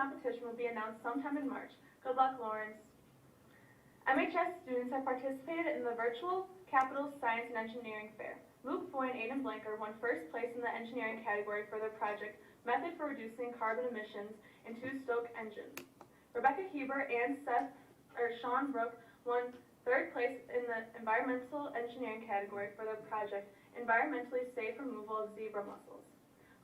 competition will be announced sometime in March. Good luck, Lawrence. MHS students have participated in the virtual Capital Science and Engineering Fair. Luke Foy and Aiden Blanker won first place in the engineering category for their project, Method for Reducing Carbon Emissions in Two-Stroke Engines. Rebecca Heber and Sean Brook won third place in the environmental engineering category for their project, Environmentally Safe Removal of Zebra Mussels.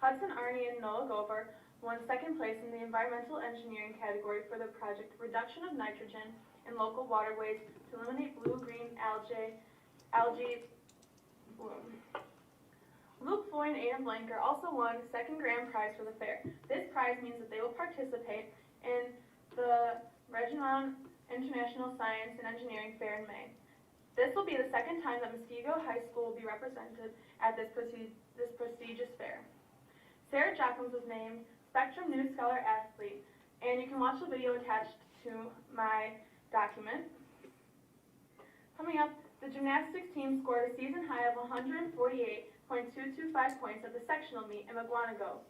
Hudson Arney and Noah Gober won second place in the environmental engineering category for their project, Reduction of Nitrogen in Local Waterways to Eliminate Blue-Green Algae Bloom. Luke Foy and Aiden Blanker also won the second grand prize for the fair. This prize means that they will participate in the Regimon International Science and Engineering Fair in May. This will be the second time that Muskego High School will be represented at this prestigious fair. Sarah Jockins was named Spectrum News Scholar Athlete, and you can watch the video attached to my document. Coming up, the gymnastics team scored a season high of 148.225 points at the sectional meet in Mugwanago.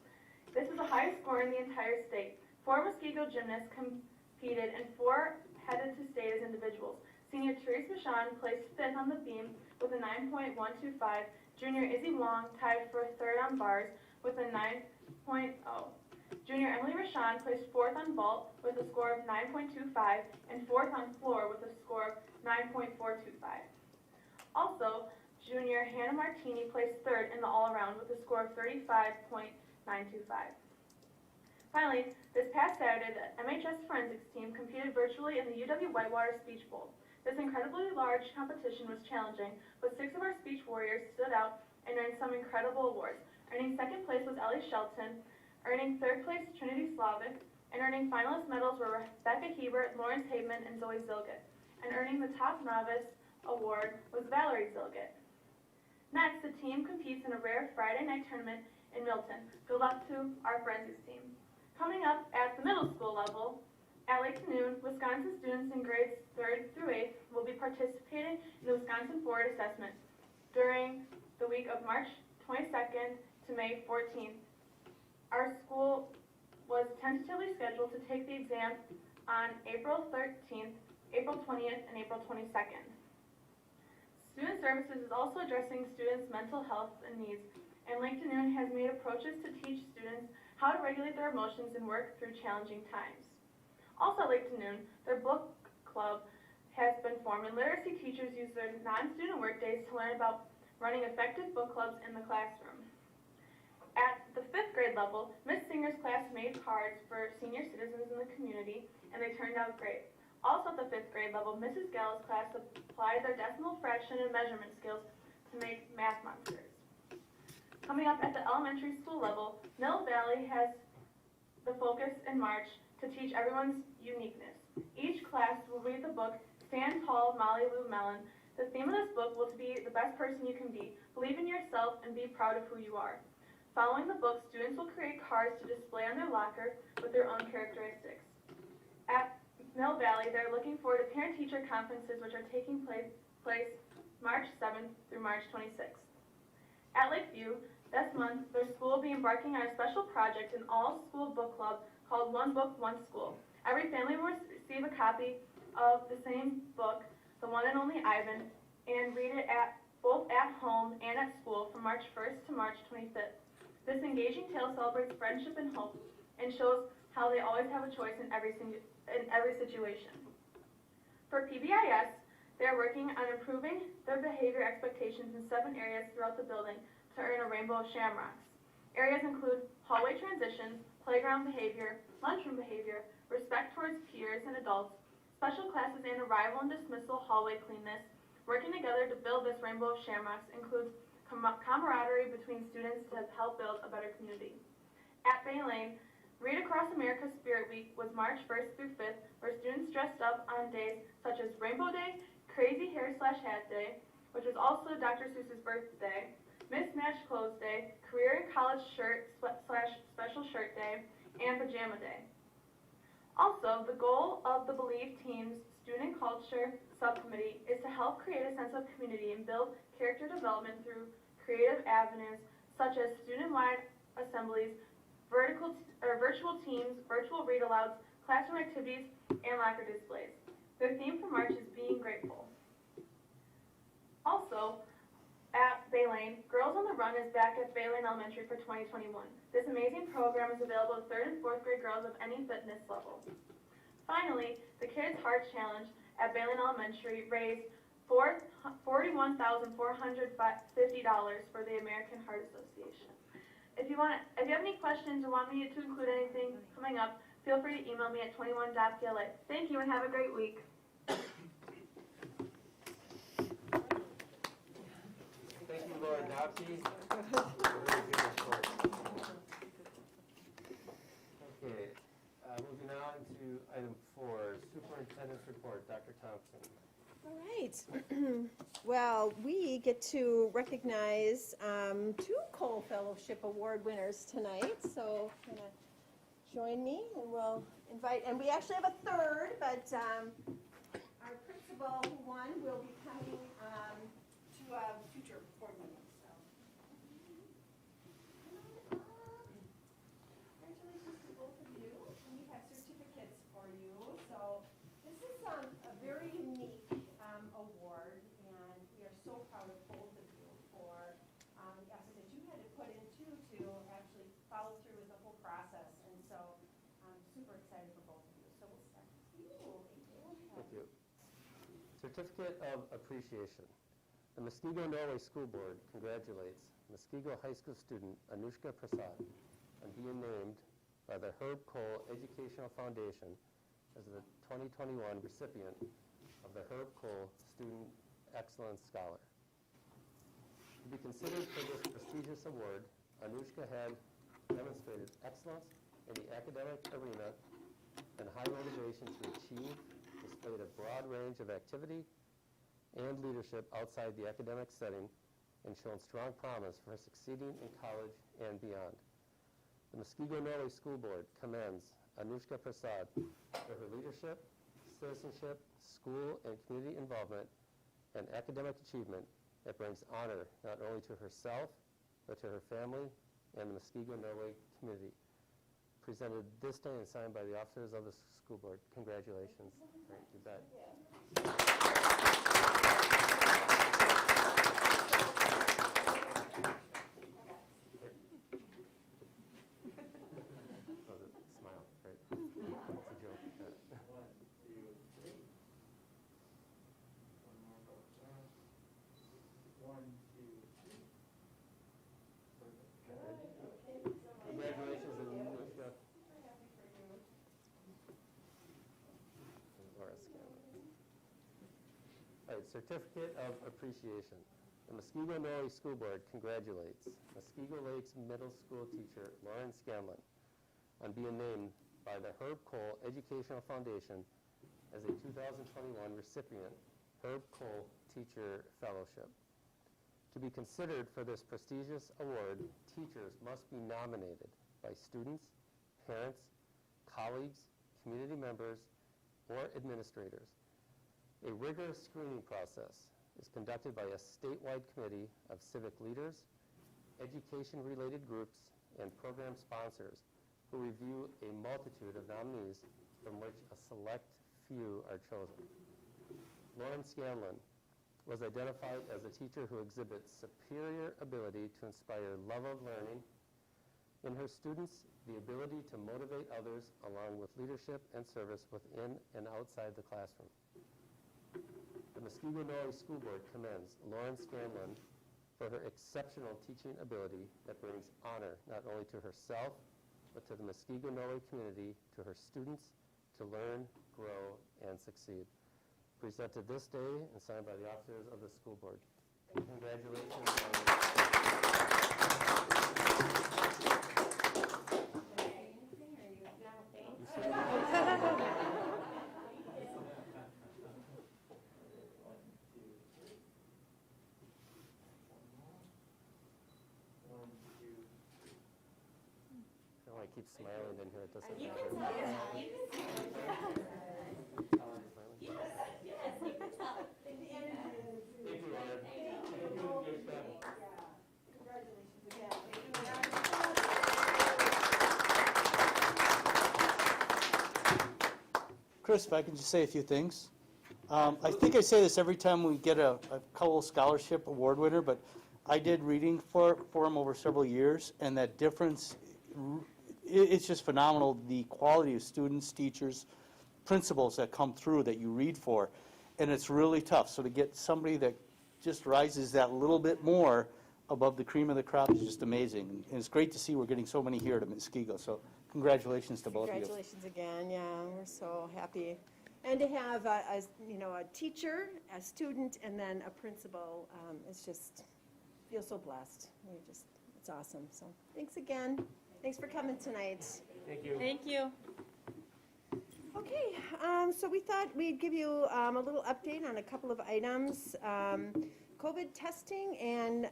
This is the highest score in the entire state. 4 Muskego gymnasts competed and 4 headed to state as individuals. Senior Therese Michon placed 5th on the beam with a 9.125. Junior Izzy Wong tied for 3rd on bars with a 9.0. Junior Emily Rashawn placed 4th on vault with a score of 9.25 and 4th on floor with a score of 9.425. Also, junior Hannah Martini placed 3rd in the all-around with a score of 35.925. Finally, this past Saturday, the MHS forensics team competed virtually in the UW Whitewater Speech Bowl. This incredibly large competition was challenging, but 6 of our speech warriors stood out and earned some incredible awards. Earning second place was Ellie Shelton, earning third place Trinity Slavic, and earning finalist medals were Rebecca Hebert, Lawrence Haveman, and Zoe Zilgett. And earning the top novice award was Valerie Zilgett. Next, the team competes in a rare Friday night tournament in Milton. Good luck to our forensics team. Coming up at the middle school level, at Lake Noon, Wisconsin students in grades 3rd through 8th will be participating in the Wisconsin Board Assessment during the week of March 22nd to May 14th. Our school was tentatively scheduled to take the exam on April 13th, April 20th, and April 22nd. Student Services is also addressing students' mental health and needs, and Lake Noon has made approaches to teach students how to regulate their emotions and work through challenging times. Also at Lake Noon, their book club has been formed, and literacy teachers use their non-student work days to learn about running effective book clubs in the classroom. At the 5th grade level, Miss Singer's class made cards for senior citizens in the community, and they turned out great. Also at the 5th grade level, Mrs. Gall's class applied their decimal fraction and measurement skills to make math monsters. Coming up at the elementary school level, Mill Valley has the focus in March to teach everyone's uniqueness. Each class will read the book Stand Tall, Molly Lou Mellon. The theme of this book will be the best person you can be. Believe in yourself and be proud of who you are. Following the book, students will create cards to display on their locker with their own characteristics. At Mill Valley, they're looking forward to parent-teacher conferences which are taking place March 7th through March 26th. At Lakeview, this month, their school will be embarking on a special project, an all-school book club called One Book, One School. Every family will receive a copy of the same book, The One and Only Ivan, and read it both at home and at school from March 1st to March 25th. This engaging tale celebrates friendship and hope and shows how they always have a choice in every situation. For PBIS, they are working on improving their behavior expectations in 7 areas throughout the building to earn a rainbow of shamrocks. Areas include hallway transitions, playground behavior, lunchroom behavior, respect towards peers and adults, special classes and arrival and dismissal hallway cleanness. Working together to build this rainbow of shamrocks includes camaraderie between students to help build a better community. At Bay Lane, Read Across America Spirit Week was March 1st through 5th, where students dressed up on days such as Rainbow Day, Crazy Hair/Hat Day, which was also Dr. Seuss's birthday, Mismatched Clothes Day, Career and College Shirt/Special Shirt Day, and Pajama Day. Also, the goal of the Believe Team's Student Culture Subcommittee is to help create a sense of community and build character development through creative avenues such as student-wide assemblies, virtual teams, virtual read-alouds, classroom activities, and locker displays. Their theme for March is being grateful. Also, at Baylane, Girls on the Run is back at Baylane Elementary for 2021. This amazing program is available to 3rd and 4th grade girls of any fitness level. Finally, the Kids Heart Challenge at Baylane Elementary raised $41,450 for the American Heart Association. If you have any questions or want me to include anything coming up, feel free to email me at 21.pla. Thank you and have a great week. Thank you, Laura Dopsy. Okay, moving on to item 4, Superintendent's Report. Dr. Thompson. All right. Well, we get to recognize 2 Cole Fellowship Award winners tonight. So, kind of join me, and we'll invite. And we actually have a third, but our principal who won will be coming to a future board meeting. So, congratulations to both of you. We have certificates for you. So, this is a very unique award, and we are so proud of both of you for the effort that you had to put into to actually follow through with the whole process. And so I'm super excited for both of you. So we'll start with you. Thank you. Certificate of Appreciation. The Muskego Norway School Board congratulates Muskego High School student Anushka Prasad on being named by the Herb Cole Educational Foundation as the 2021 recipient of the Herb Cole Student Excellence Scholar. To be considered for this prestigious award, Anushka had demonstrated excellence in the academic arena and high motivation to achieve, displayed a broad range of activity and leadership outside the academic setting, and shown strong promise for succeeding in college and beyond. The Muskego Norway School Board commends Anushka Prasad for her leadership, citizenship, school and community involvement, and academic achievement that brings honor not only to herself, but to her family and the Muskego Norway community. Presented this day and signed by the officers of the school board. Congratulations. Great, you bet. Smile, right? It's a joke. Congratulations, Anushka. All right, Certificate of Appreciation. The Muskego Norway School Board congratulates Muskego Lakes Middle School teacher Lauren Scanlon on being named by the Herb Cole Educational Foundation as a 2021 recipient Herb Cole Teacher Fellowship. To be considered for this prestigious award, teachers must be nominated by students, parents, colleagues, community members, or administrators. A rigorous screening process is conducted by a statewide committee of civic leaders, education-related groups, and program sponsors who review a multitude of nominees from which a select few are chosen. Lauren Scanlon was identified as a teacher who exhibits superior ability to inspire love of learning. In her students, the ability to motivate others along with leadership and service within and outside the classroom. The Muskego Norway School Board commends Lauren Scanlon for her exceptional teaching ability that brings honor not only to herself, but to the Muskego Norway community, to her students, to learn, grow, and succeed. Presented this day and signed by the officers of the school board. Congratulations. I keep smiling in here. It doesn't matter. Chris, if I could just say a few things. I think I say this every time we get a Cowell Scholarship Award winner, but I did reading for him over several years, and that difference, it's just phenomenal, the quality of students, teachers, principals that come through that you read for, and it's really tough. So to get somebody that just rises that little bit more above the cream of the crop is just amazing. And it's great to see we're getting so many here at Muskego. So congratulations to both of you. Congratulations again, yeah, we're so happy. And to have a teacher, a student, and then a principal, it's just, feel so blessed. It's awesome. So thanks again. Thanks for coming tonight. Thank you. Thank you. Okay, so we thought we'd give you a little update on a couple of items. COVID testing and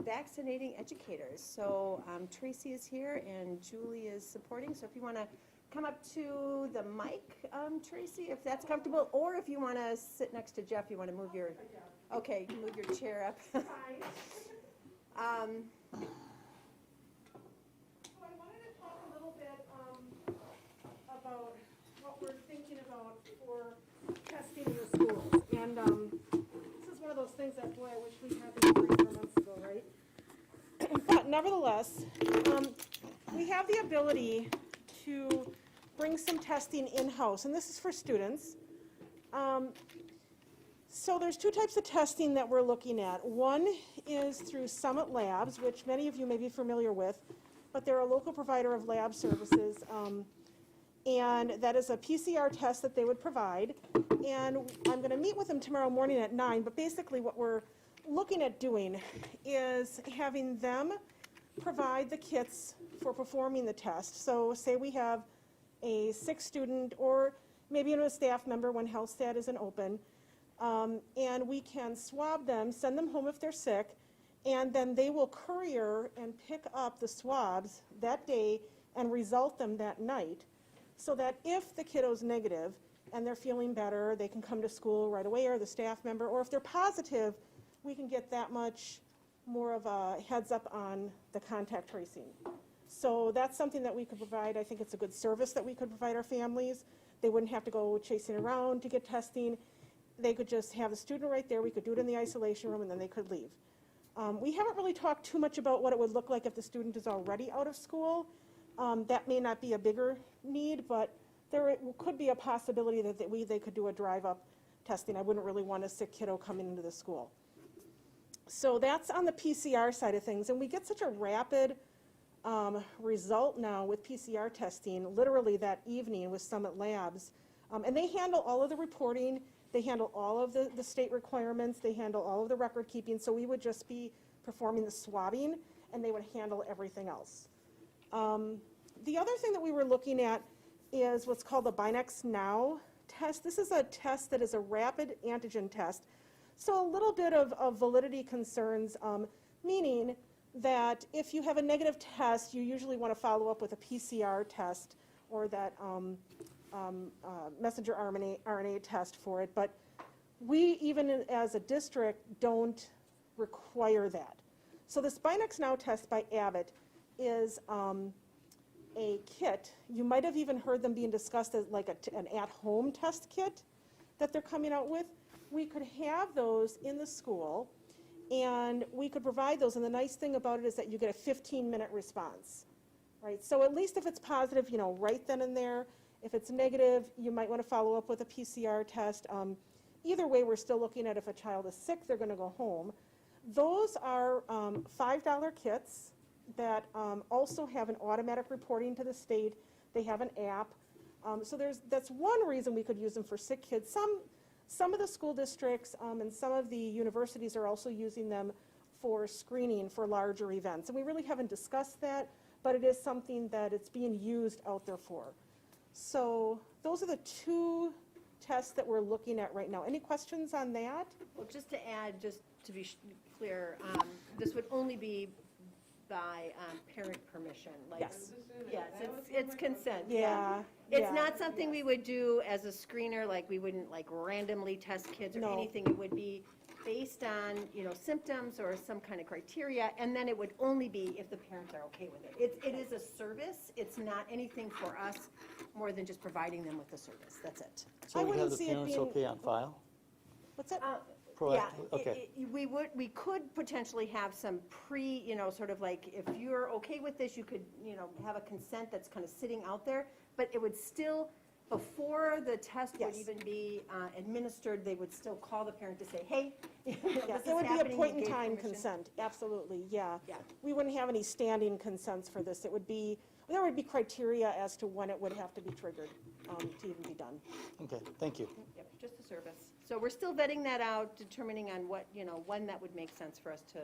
vaccinating educators. So Tracy is here and Julie is supporting. So if you want to come up to the mic, Tracy, if that's comfortable, or if you want to sit next to Jeff, you want to move your, okay, you can move your chair up. So I wanted to talk a little bit about what we're thinking about for testing in the schools. And this is one of those things that, boy, I wish we had this 3-4 months ago, right? But nevertheless, we have the ability to bring some testing in-house, and this is for students. So there's 2 types of testing that we're looking at. One is through Summit Labs, which many of you may be familiar with, but they're a local provider of lab services, and that is a PCR test that they would provide. And I'm going to meet with them tomorrow morning at 9, but basically what we're looking at doing is having them provide the kits for performing the test. So say we have a sick student or maybe even a staff member when HealthStat isn't open, and we can swab them, send them home if they're sick, and then they will courier and pick up the swabs that day and result them that night, so that if the kiddo's negative and they're feeling better, they can come to school right away, or the staff member, or if they're positive, we can get that much more of a heads up on the contact tracing. So that's something that we could provide. I think it's a good service that we could provide our families. They wouldn't have to go chasing around to get testing. They could just have the student right there. We could do it in the isolation room, and then they could leave. We haven't really talked too much about what it would look like if the student is already out of school. That may not be a bigger need, but there could be a possibility that they could do a drive-up testing. I wouldn't really want a sick kiddo coming into the school. So that's on the PCR side of things, and we get such a rapid result now with PCR testing, literally that evening with Summit Labs. And they handle all of the reporting, they handle all of the state requirements, they handle all of the record keeping, so we would just be performing the swabbing, and they would handle everything else. The other thing that we were looking at is what's called the Binex Now test. This is a test that is a rapid antigen test. So a little bit of validity concerns, meaning that if you have a negative test, you usually want to follow up with a PCR test or that messenger RNA test for it. But we, even as a district, don't require that. So this Binex Now test by Abbott is a kit. You might have even heard them being discussed as like an at-home test kit that they're coming out with. We could have those in the school, and we could provide those. And the nice thing about it is that you get a 15-minute response, right? So at least if it's positive, you know, right then and there. If it's negative, you might want to follow up with a PCR test. Either way, we're still looking at if a child is sick, they're going to go home. Those are $5 kits that also have an automatic reporting to the state. They have an app. So that's one reason we could use them for sick kids. Some of the school districts and some of the universities are also using them for screening for larger events. And we really haven't discussed that, but it is something that it's being used out there for. So those are the 2 tests that we're looking at right now. Any questions on that? Well, just to add, just to be clear, this would only be by parent permission, like. Yes. Yes, it's consent. Yeah. It's yeah. not something we would do as a screener, like we wouldn't like randomly test kids or No. anything. It would be based on, symptoms or some kind of criteria, and then it would only be if the parents are okay with it. It is a service. It's not anything for us more than just providing them with the service. That's it. So I we have wouldn't the see it parents being- okay on file? What's that? Yeah, Proactive, okay. we could potentially have some sort of like, if you're okay with this, you could, have a consent that's kind of sitting out there, but it would still, before the test would Yes. even be administered, they would still call the parent to say, hey, Yeah, this is it would be a happening, you point in gave time permission. consent, absolutely, yeah. Yeah. We wouldn't have any standing consents for this. There would be criteria as to when it would have to be triggered to even be done. Okay, thank you. Yep, just a service. So we're still vetting that out, determining on what, when that would make sense for us to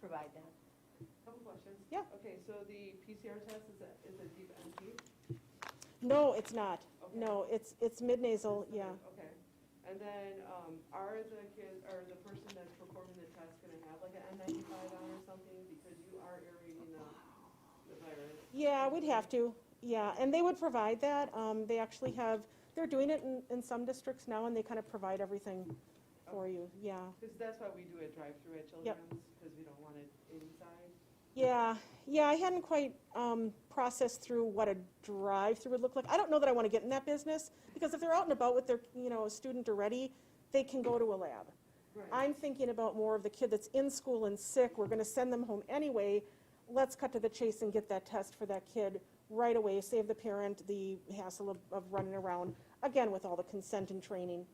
provide that. Couple questions. Yeah. Okay, so the PCR test, is it deep NP? No, it's not. Okay. No, it's mid-nasal, yeah. Okay. And then, are the kids, or the person that's performing the test gonna have like an N95 on or something? Because you are aerating the virus. Yeah, we'd have to, yeah, and they would provide that. They actually they're doing it in some districts now, and they kind of provide everything for you, yeah. Because that's why we do a drive-through at Yep. Children's, because we don't want it inside. Yeah, I hadn't quite processed through what a drive-through would look like. I don't know that I want to get in that business, because if they're out and about with their, a student already, they can go to a lab. Right. I'm thinking about more of the kid that's in school and sick, we're gonna send them home anyway. Let's cut to the chase and get that test for that kid right away, save the parent the hassle of running around, again, with all the consent and training.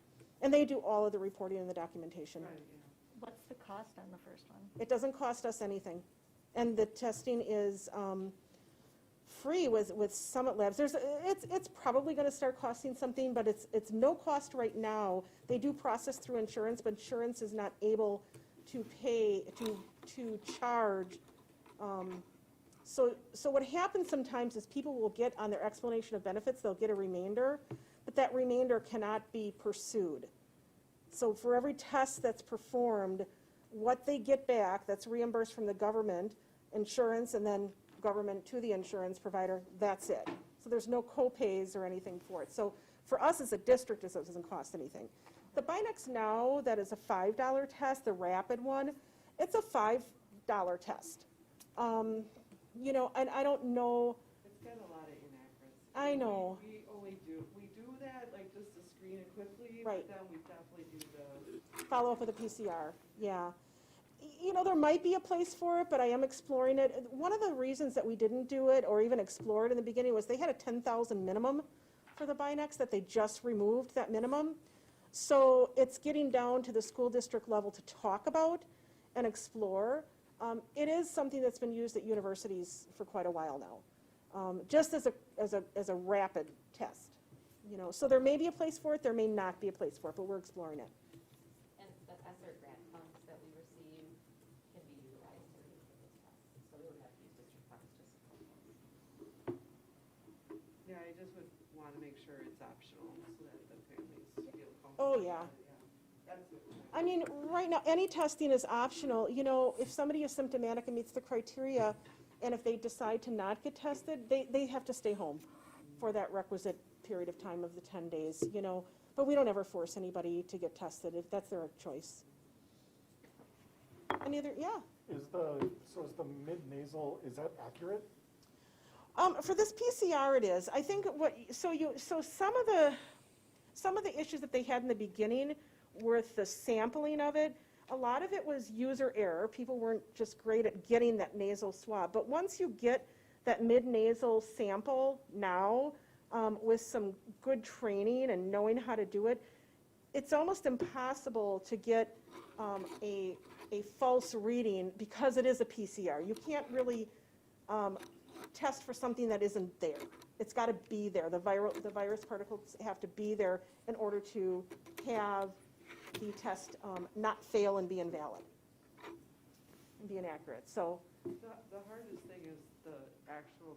And they do all of the reporting and the documentation. Right, yeah. What's the cost on the first one? It doesn't cost us anything. And the testing is free with Summit Labs. It's probably gonna start costing something, but it's no cost right now. They do process through insurance, but insurance is not able to pay, to charge. So what happens sometimes is people will get on their explanation of benefits, they'll get a remainder, but that remainder cannot be pursued. So for every test that's performed, what they get back, that's reimbursed from the government, insurance, and then government to the insurance provider, that's it. So there's no co-pays or anything for it. So for us as a district, it doesn't cost anything. The Binex Now, that is a $5 test, the rapid one, it's a $5 test. And I don't know, It's got a lot of inaccuracies. I know. We do that, like, just to screen it quickly. Right. But then we definitely do the, follow up with a PCR, yeah. There might be a place for it, but I am exploring it. One of the reasons that we didn't do it, or even explore it in the beginning, was they had a 10,000 minimum for the Binex that they just removed, that minimum. So it's getting down to the school district level to talk about and explore. It is something that's been used at universities for quite a while now, just as a rapid test. So there may be a place for it, there may not be a place for it, but we're exploring it. And the ESSER grant funds that we receive can be utilized to pay for those tests, so we would have to use district funds just to cover those. yeah, I just would want to make sure it's optional so that the families feel comfortable. Oh, yeah. That's it. I mean, right now, any testing is optional. If somebody is symptomatic and meets the criteria, and if they decide to not get tested, they have to stay home for that requisite period of time of the 10 days, But we don't ever force anybody to get tested if that's their choice. Any other, yeah. Is the mid-nasal, is that accurate? For this PCR, it is. I think so some of the issues that they had in the beginning with the sampling of it, a lot of it was user error. People weren't just great at getting that nasal swab. But once you get that mid-nasal sample now, with some good training and knowing how to do it, it's almost impossible to get a false reading because it is a PCR. You can't really test for something that isn't there. It's got to be there. The virus particles have to be there in order to have the test not fail and be invalid and be inaccurate. So The hardest thing is the actual,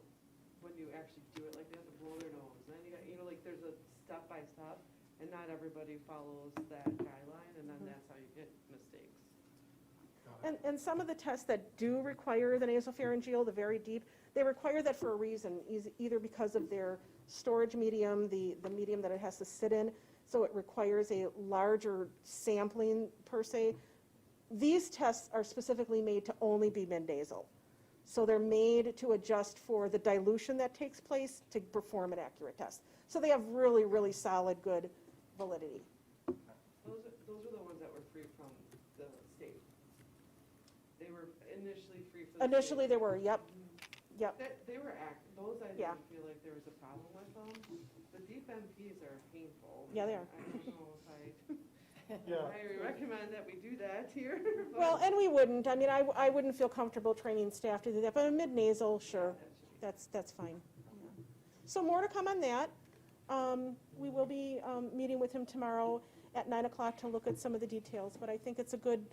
when you actually do it, like they have to blow their nose, and then you got, like there's a step by step, and not everybody follows that guideline, and then that's how you get mistakes. Got And some of the tests that do require the nasopharyngeal, the very deep, they require that for a reason, either because of their storage medium, the medium that it has to sit in, so it requires a larger sampling per se. These tests are specifically made to only be mid-nasal. So they're made to adjust for the dilution that takes place to perform an accurate test. So they have really, really solid, good validity. Those are the ones that were free from the state. They were initially free from the state. Initially, they were, yep, yep. They were those I Yeah. didn't feel like there was a problem with them. The deep MPs are painful. Yeah, they are. I don't know if Yeah. I recommend that we do that here. but- Well, and we wouldn't, I mean, I wouldn't feel comfortable training staff to do that, but a mid-nasal, sure, that's fine. So more to come on that. We will be meeting with him tomorrow at 9 o'clock to look at some of the details, but I think it's a good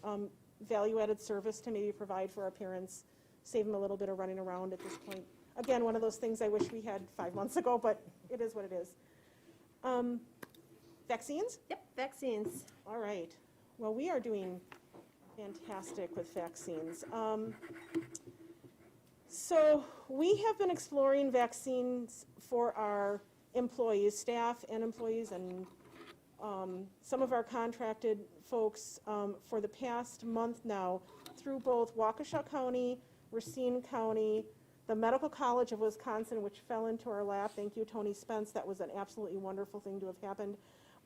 value-added service to maybe provide for our parents, save them a little bit of running around at this point. Again, one of those things I wish we had 5 months ago, but it is what it is. Vaccines? Yep, vaccines. All right. Well, we are doing fantastic with vaccines. So we have been exploring vaccines for our employees, staff and employees, and some of our contracted folks for the past month now through both Waukesha County, Racine County, the Medical College of Wisconsin, which fell into our lap. Thank you, Tony Spence. That was an absolutely wonderful thing to have happened.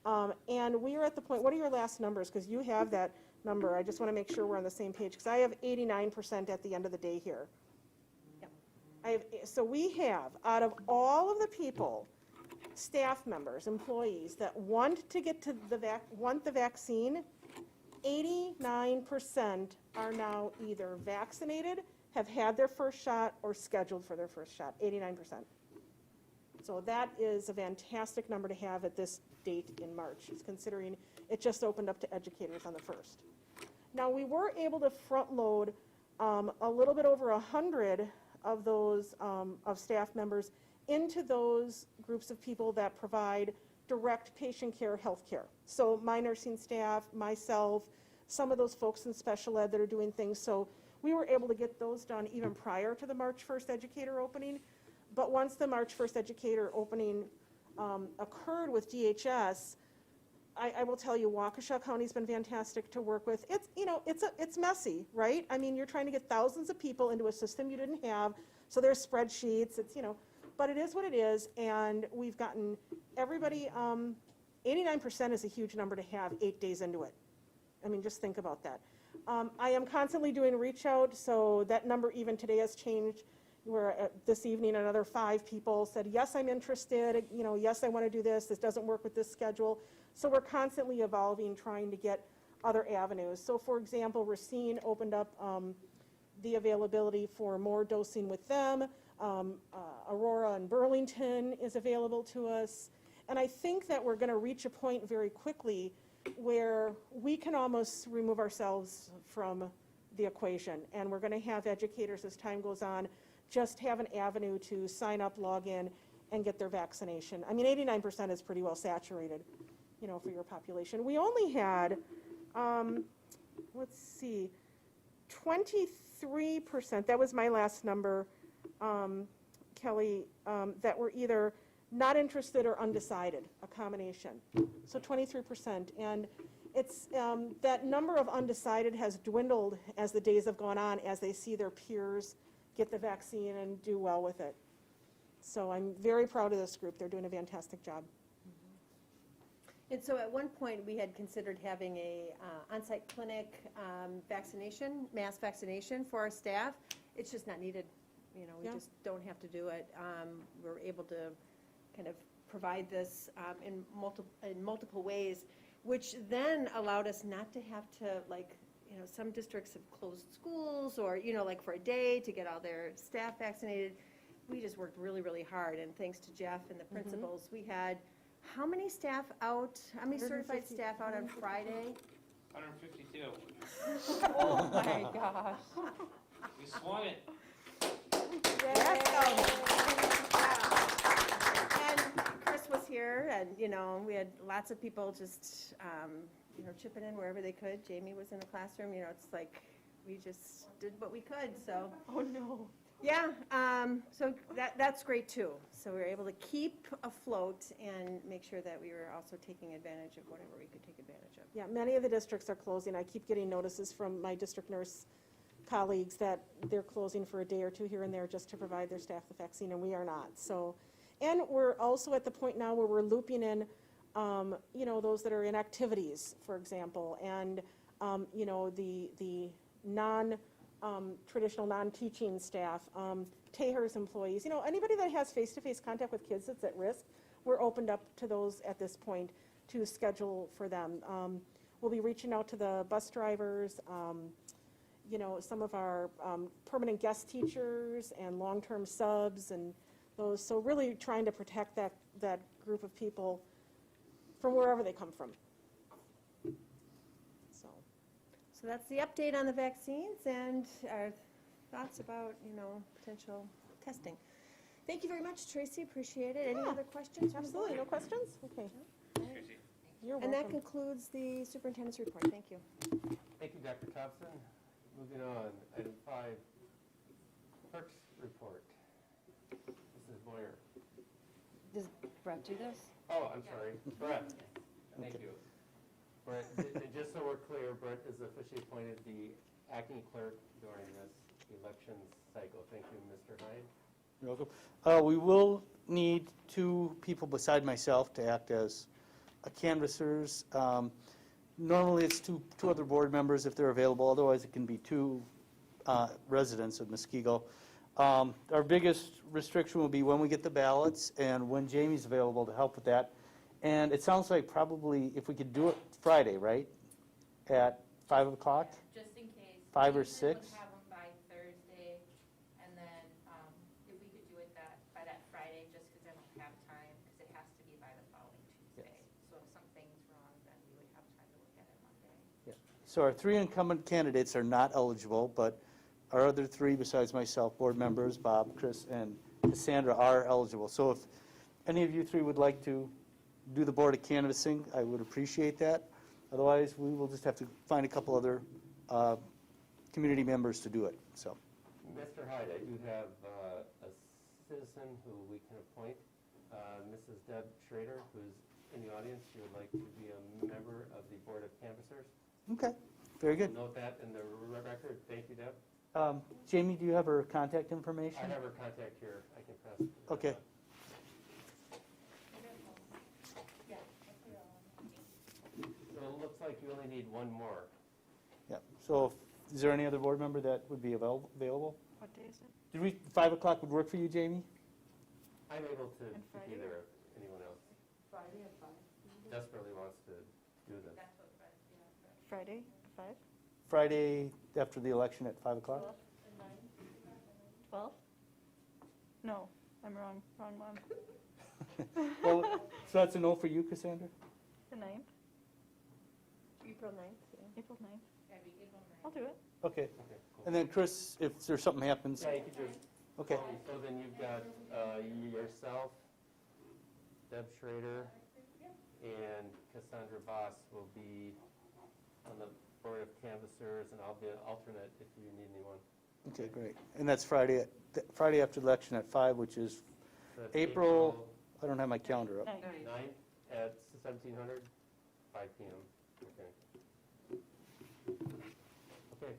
And we are at the point, what are your last numbers? Because you have that number. I just want to make sure we're on the same page, because I have 89% at the end of the day here. Yep. So we have, out of all of the people, staff members, employees, that want to get to want the vaccine, 89% are now either vaccinated, have had their first shot, or scheduled for their first shot, 89%. So that is a fantastic number to have at this date in March, considering it just opened up to educators on the 1st. Now, we were able to front load a little bit over 100 of those of staff members into those groups of people that provide direct patient care health care. So my nursing staff, myself, some of those folks in special ed that are doing things. So we were able to get those done even prior to the March 1st educator opening. But once the March 1st educator opening occurred with DHS, I will tell you, Waukesha County's been fantastic to work with. It's messy, right? I mean, you're trying to get thousands of people into a system you didn't have, so there's spreadsheets, but it is what it is, and we've gotten everybody, 89% is a huge number to have 8 days into it. I mean, just think about that. I am constantly doing reach out, so that number even today has changed, where this evening another 5 people said, yes, I'm interested, yes, I want to do this doesn't work with this schedule. So we're constantly evolving, trying to get other avenues. So for example, Racine opened up the availability for more dosing with them. Aurora and Burlington is available to us. And I think that we're going to reach a point very quickly where we can almost remove ourselves from the equation. And we're going to have educators, as time goes on, just have an avenue to sign up, log in, and get their vaccination. I mean, 89% is pretty well saturated, for your population. We only had, 23%, that was my last number, Kelly, that were either not interested or undecided, a combination. So 23%. And it's, that number of undecided has dwindled as the days have gone on, as they see their peers get the vaccine and do well with it. So I'm very proud of this group. They're doing a fantastic job. And so at one point, we had considered having a on-site clinic vaccination, mass vaccination for our staff. It's just not needed. We Yeah. just don't have to do it. We're able to kind of provide this in multiple ways, which then allowed us not to have to, some districts have closed schools or, for a day to get all their staff vaccinated. We just worked really, really hard, and thanks to Jeff and the principals, we had how many staff out, how many certified staff out on Friday? 152. Oh my gosh. We swung it. And Chris was here, and, we had lots of people just, chipping in wherever they could. Jamie was in the classroom, it's like, we just did what we could, so. Oh, no. Yeah, so that's great too. So we were able to keep afloat and make sure that we were also taking advantage of whatever we could take advantage of. Yeah, many of the districts are closing. I keep getting notices from my district nurse colleagues that they're closing for a day or two here and there just to provide their staff the vaccine, and we are not. So, and we're also at the point now where we're looping in, you know, those that are in activities, for example, and, you know, the traditional non-teaching staff, TAHERS employees, you know, anybody that has face-to-face contact with kids that's at risk, we're opened up to those at this point to schedule for them. We'll be reaching out to the bus drivers, you know, some of our permanent guest teachers and long-term subs and those, so really trying to protect that group of people from wherever they come from. So that's the update on the vaccines and our thoughts about, you know, potential testing. Thank you very much, Tracy, appreciate it. Any Yeah, other questions? from the Absolutely, no board? questions? Okay, Tracy. you're And that welcome. concludes the superintendent's report, thank you. Thank you, Dr. Thompson. Moving on, item 5, clerk's report. Mrs. Boyer. Does Brett do this? Oh, I'm sorry, Brett. Thank Okay. you. Brett, and just so we're clear, Brett is officially appointed the acting clerk during this election cycle. Thank you, Mr. Hyde. You're welcome. We will need 2 people beside myself to act as canvassers. Normally, it's two other board members if they're available. Otherwise, it can be 2 residents of Muskego. Our biggest restriction will be when we get the ballots and when Jamie's available to help with that. And it sounds like probably if we could do it Friday, right? At 5 o'clock? Just in case. 5 or We usually 6? would have them by Thursday, and then, if we could do it by that Friday, just because I don't have time, because it has to be by the following Tuesday. So if something's wrong, then we would have time to look at it Monday. So our 3 incumbent candidates are not eligible, but our other 3 besides myself, board members, Bob, Chris, and Cassandra are eligible. So if any of you 3 would like to do the board of canvassing, I would appreciate that. Otherwise, we will just have to find a couple other community members to do it, so. Mr. Hyde, I do have a citizen who we can appoint, Mrs. Deb Schrader, who's in the audience. She would like to be a member of the Board of Canvassers. Okay, very good. Note that in the record. Thank you, Deb. Jamie, do you have her contact information? I have her contact here. I can pass. Okay. So it looks like you only need 1 more. Yeah, so is there any other board member that would be available? What day is it? Did we, 5 o'clock would work for you, Jamie? I'm able to And pick Friday? either if anyone else Friday at 5. desperately wants to do this. That's what Fred, yeah. Friday, 5? Friday after the election at 5 o'clock? 12? No, I'm wrong one. Well, so that's a no for you, Cassandra? The 9th, April 9th, yeah. April 9th. That'd be April 9th. I'll do it. Okay. Okay, cool. And then Chris, if there's something happens, Yeah, you could just. okay. So then you've got yourself, Deb Schrader, and Cassandra Voss will be on the Board of Canvassers, and I'll be an alternate if you need anyone. Okay, great. And that's Friday, Friday after the election at 5, which is, So that's April- I don't have my calendar up. 9th at 1700, 5 p.m. Okay. Okay.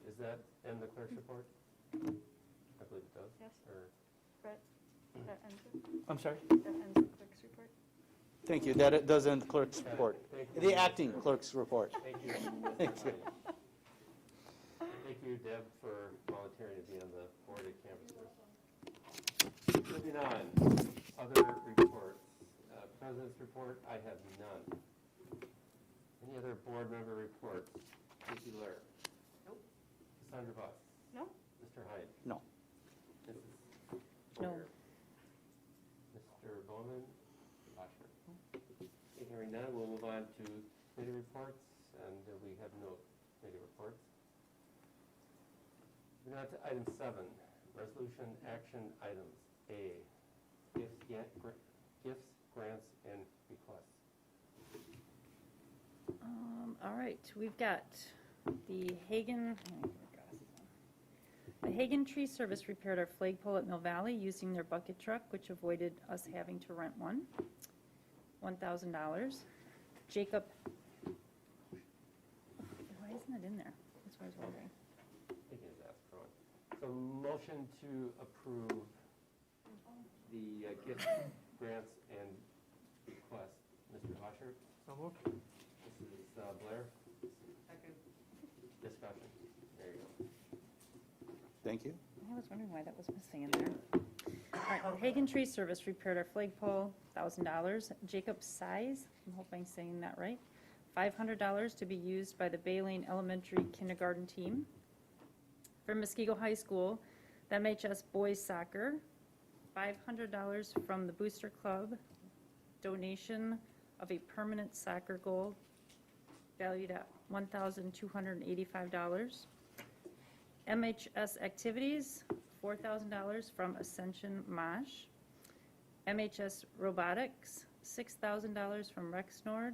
Does that end the clerk's report? I believe it does. Yes. Or That ends it. I'm sorry? That ends the clerk's report. Thank you. That does end the clerk's report. Thank you. The acting clerk's report. Thank you. Thank you. Thank you, Deb, for volunteering to be on the Board of Canvassers. Moving on, other reports. President's report, I have none. Any other board member reports? Vicki Lair? Nope. Cassandra Voss? No. Mr. Hyde? No. Mrs. No. Boyer? Mr. Bowman? Bosher? Okay, hearing none, we'll move on to committee reports, and we have no committee reports. Moving on to item 7, resolution action items. A, gifts, grants, and requests. All right, we've got the Hagen, oh, my glasses on. The Hagen Tree Service repaired our flagpole at Mill Valley using their bucket truck, which avoided us having to rent one. $1,000. Jacob, why isn't it in there? That's what I was wondering. I think it's asked for one. So motion to approve the gift grants and requests. Mr. Usher? So moved. Mrs. Blair? Second. Discussion. There you go. Thank you. I was wondering why that was missing in there. All right, Hagen Tree Service repaired our flagpole, $1,000. Jacob Size, I hope I'm saying that right, $500 to be used by the Bay Lane Elementary Kindergarten team. For Muskego High School, the MHS Boys Soccer, $500 from the Booster Club, donation of a permanent soccer goal valued at $1,285. MHS Activities, $4,000 from Ascension Mosh. MHS Robotics, $6,000 from Rexnord,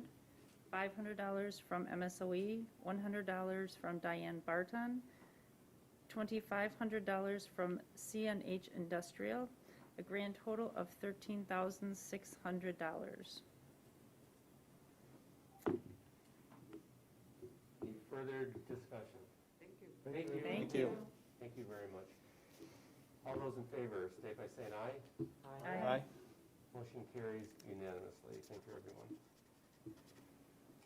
$500 from MSOE, $100 from Diane Barton, $2,500 from CNH Industrial, a grand total of $13,600. Any further discussion? Thank you. Thank you. Thank you. Thank you very much. All those in favor, state by saying aye. Aye. Motion carries unanimously. Thank you, everyone.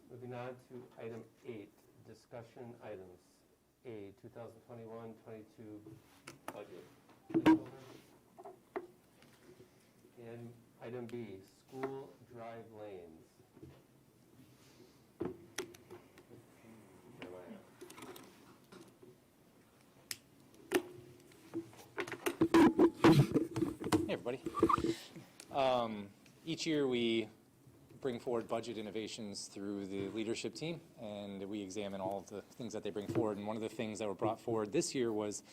Moving on to item 8, discussion items. A, 2021-22 budget. Placeholder. And item B, school drive lanes. Where am I at? Hey, everybody. Each year we bring forward budget innovations through the leadership team, and we examine all of the things that they bring forward. And one of the things that were brought forward this year was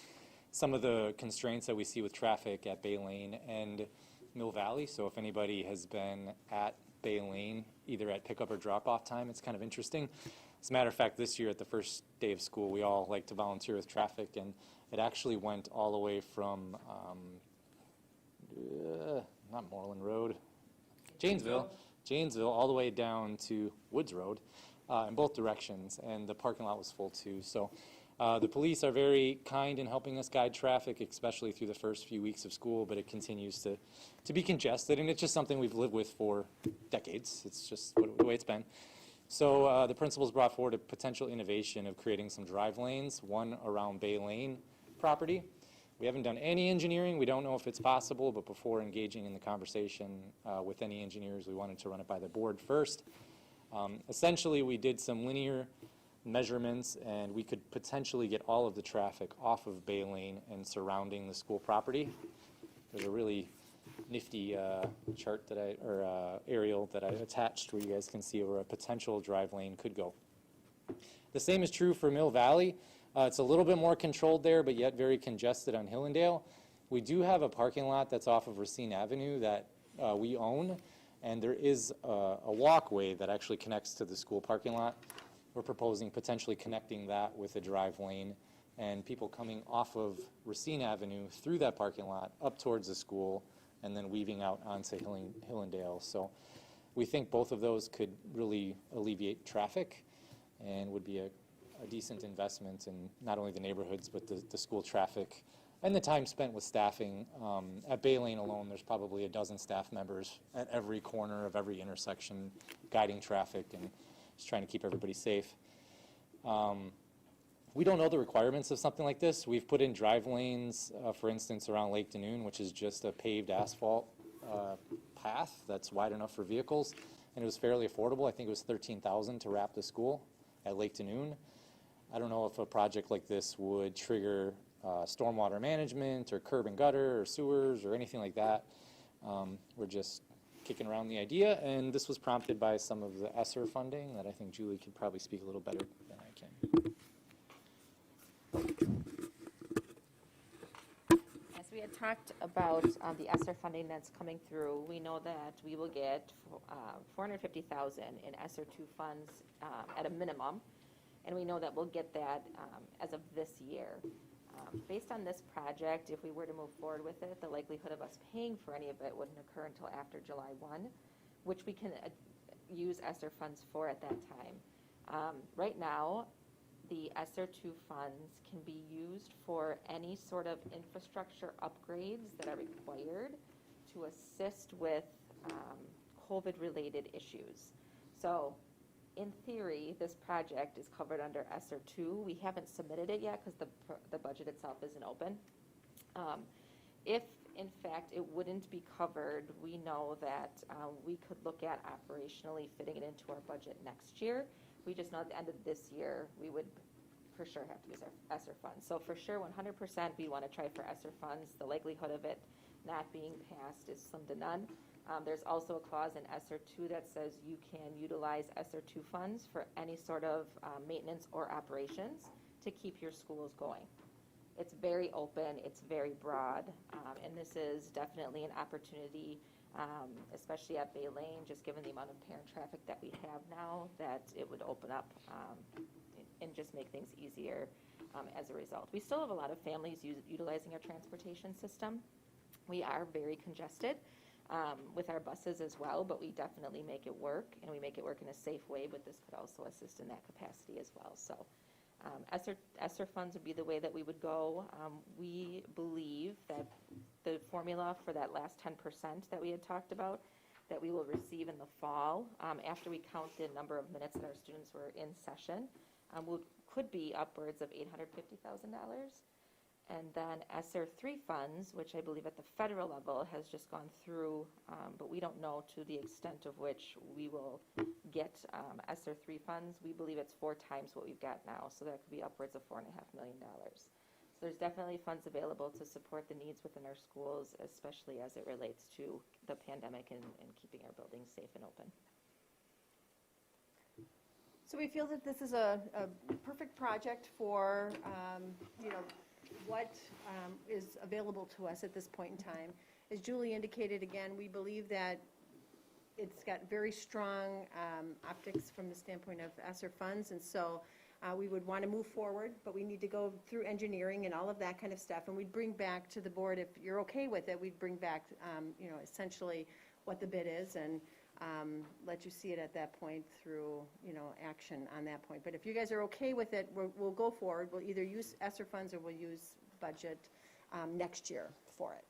some of the constraints that we see with traffic at Bay Lane and Mill Valley. So if anybody has been at Bay Lane, either at pickup or drop-off time, it's kind of interesting. As a matter of fact, this year at the first day of school, we all like to volunteer with traffic, and it actually went all the way from not Moreland Road, Janesville, all the way down to Woods Road in both directions, and the parking lot was full too. So the police are very kind in helping us guide traffic, especially through the first few weeks of school, but it continues to be congested, and it's just something we've lived with for decades. It's just the way it's been. So the principals brought forward a potential innovation of creating some drive lanes, one around Bay Lane property. We haven't done any engineering. We don't know if it's possible, but before engaging in the conversation with any engineers, we wanted to run it by the board first. Essentially, we did some linear measurements, and we could potentially get all of the traffic off of Bay Lane and surrounding the school property. There's a really nifty chart aerial that I attached where you guys can see where a potential drive lane could go. The same is true for Mill Valley. It's a little bit more controlled there, but yet very congested on Hillendale. We do have a parking lot that's off of Racine Avenue that we own, and there is a walkway that actually connects to the school parking lot. We're proposing potentially connecting that with a drive lane, and people coming off of Racine Avenue through that parking lot up towards the school and then weaving out onto Hillendale. So we think both of those could really alleviate traffic and would be a decent investment in not only the neighborhoods but the school traffic and the time spent with staffing. At Bay Lane alone, there's probably a dozen staff members at every corner of every intersection guiding traffic and just trying to keep everybody safe. We don't know the requirements of something like this. We've put in drive lanes, for instance, around Lake Danoon, which is just a paved asphalt path that's wide enough for vehicles, and it was fairly affordable. I think it was $13,000 to wrap the school at Lake Danoon. I don't know if a project like this would trigger stormwater management or curb and gutter or sewers or anything like that. We're just kicking around the idea, and this was prompted by some of the ESSER funding that I think Julie could probably speak a little better than I can. Yes, we had talked about the ESSER funding that's coming through. We know that we will get $450,000 in ESSER 2 funds at a minimum, and we know that we'll get that as of this year. Based on this project, if we were to move forward with it, the likelihood of us paying for any of it wouldn't occur until after July 1, which we can use ESSER funds for at that time. Right now, the ESSER 2 funds can be used for any sort of infrastructure upgrades that are required to assist with COVID-related issues. So, in theory, this project is covered under ESSER 2. We haven't submitted it yet because the budget itself isn't open. If, in fact, it wouldn't be covered, we know that we could look at operationally fitting it into our budget next year. We just know at the end of this year, we would for sure have to use our ESSER funds. So for sure, 100%, we want to try for ESSER funds. The likelihood of it not being passed is slim to none. There's also a clause in ESSER 2 that says you can utilize ESSER 2 funds for any sort of maintenance or operations to keep your schools going. It's very open, it's very broad, and this is definitely an opportunity, especially at Bay Lane, just given the amount of parent traffic that we have now, that it would open up and just make things easier as a result. We still have a lot of families utilizing our transportation system. We are very congested with our buses as well, but we definitely make it work, and we make it work in a safe way, but this could also assist in that capacity as well. So ESSER funds would be the way that we would go. We believe that the formula for that last 10% that we had talked about, that we will receive in the fall, after we count the number of minutes that our students were in session, could be upwards of $850,000. And then ESSER 3 funds, which I believe at the federal level has just gone through, but we don't know to the extent of which we will get ESSER 3 funds. We believe it's 4 times what we've got now, so that could be upwards of $4.5 million. So there's definitely funds available to support the needs within our schools, especially as it relates to the pandemic and keeping our buildings safe and open. So we feel that this is a perfect project for, what is available to us at this point in time. As Julie indicated, again, we believe that it's got very strong optics from the standpoint of ESSER funds, and so we would want to move forward, but we need to go through engineering and all of that kind of stuff, and we'd bring back to the board, if you're okay with it, we'd bring back, essentially what the bid is, and let you see it at that point through, action on that point. But if you guys are okay with it, we'll go forward. We'll either use ESSER funds or we'll use budget next year for it.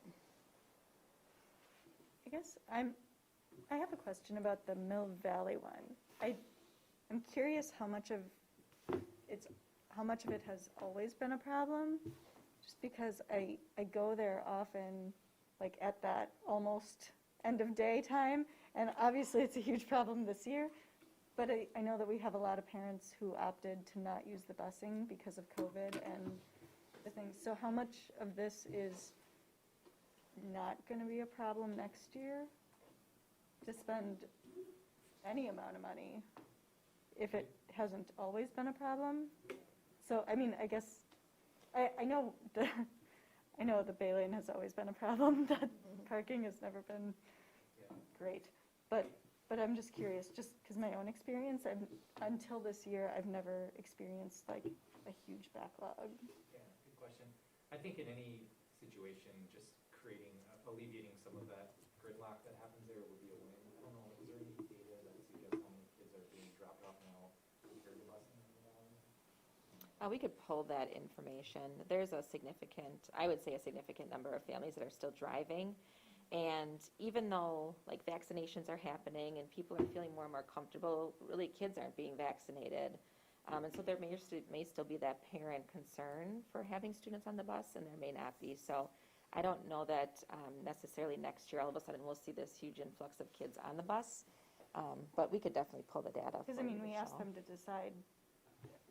I guess I have a question about the Mill Valley one. I'm curious how much of it has always been a problem, just because I go there often, like at that almost end of day time, and obviously it's a huge problem this year, but I know that we have a lot of parents who opted to not use the busing because of COVID and the things. So how much of this is not going to be a problem next year to spend any amount of money if it hasn't always been a problem? So, I guess, I know the Bay Lane has always been a problem, that parking has never been great, but I'm just curious, just because my own experience, until this year, I've never experienced like a huge backlog. Yeah, good question. I think in any situation, just alleviating some of that gridlock that happens there would be a win. I don't know, is there any data that suggests how many kids are being dropped off now compared to busing in the valley? We could pull that information. There's I would say a significant number of families that are still driving. And even though like vaccinations are happening and people are feeling more and more comfortable, really kids aren't being vaccinated. And so there may still be that parent concern for having students on the bus, and there may not be. So I don't know that necessarily next year all of a sudden we'll see this huge influx of kids on the bus. But we could definitely pull the data. Because we asked them to decide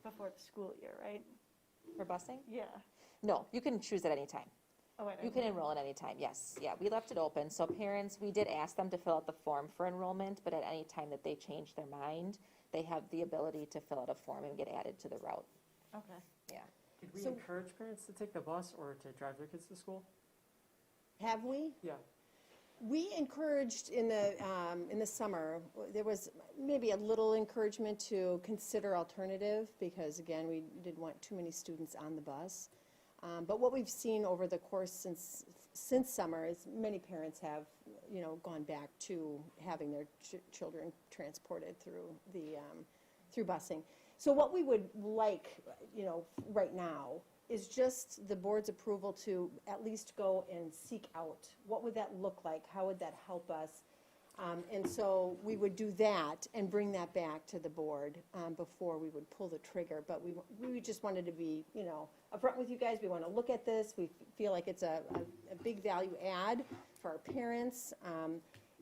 before the school year, right? For busing? Yeah. No, you can choose at any time. Oh, You can enroll at any time, yes. Yeah, we left it open. So parents, we did ask them to fill out the form for enrollment, but at any time that they change their mind, they have the ability to fill out a form and get added to the route. Okay. Yeah. Did we encourage parents to take the bus or to drive their kids to school? Have we? Yeah. We encouraged in the summer, there was maybe a little encouragement to consider alternative, because again, we didn't want too many students on the bus. But what we've seen over the course since summer is many parents have, gone back to having their children transported through through busing. So what we would like, right now is just the board's approval to at least go and seek out, what would that look like? How would that help us? And so we would do that and bring that back to the board before we would pull the trigger. But we just wanted to be, upfront with you guys. We want to look at this. We feel like it's a big value add for our parents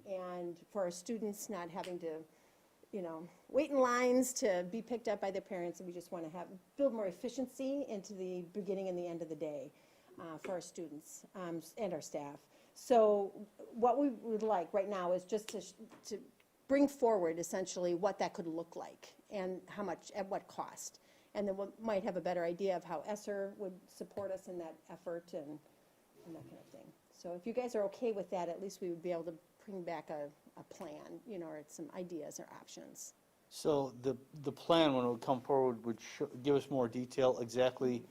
and for our students not having to, wait in lines to be picked up by their parents. And we just want to build more efficiency into the beginning and the end of the day for our students and our staff. So what we would like right now is just to bring forward essentially what that could look like and how much, at what cost. And then we might have a better idea of how ESSER would support us in that effort and that kind of thing. So if you guys are okay with that, at least we would be able to bring back a plan, or some ideas or options. So the plan, when it would come forward, would give us more detail exactly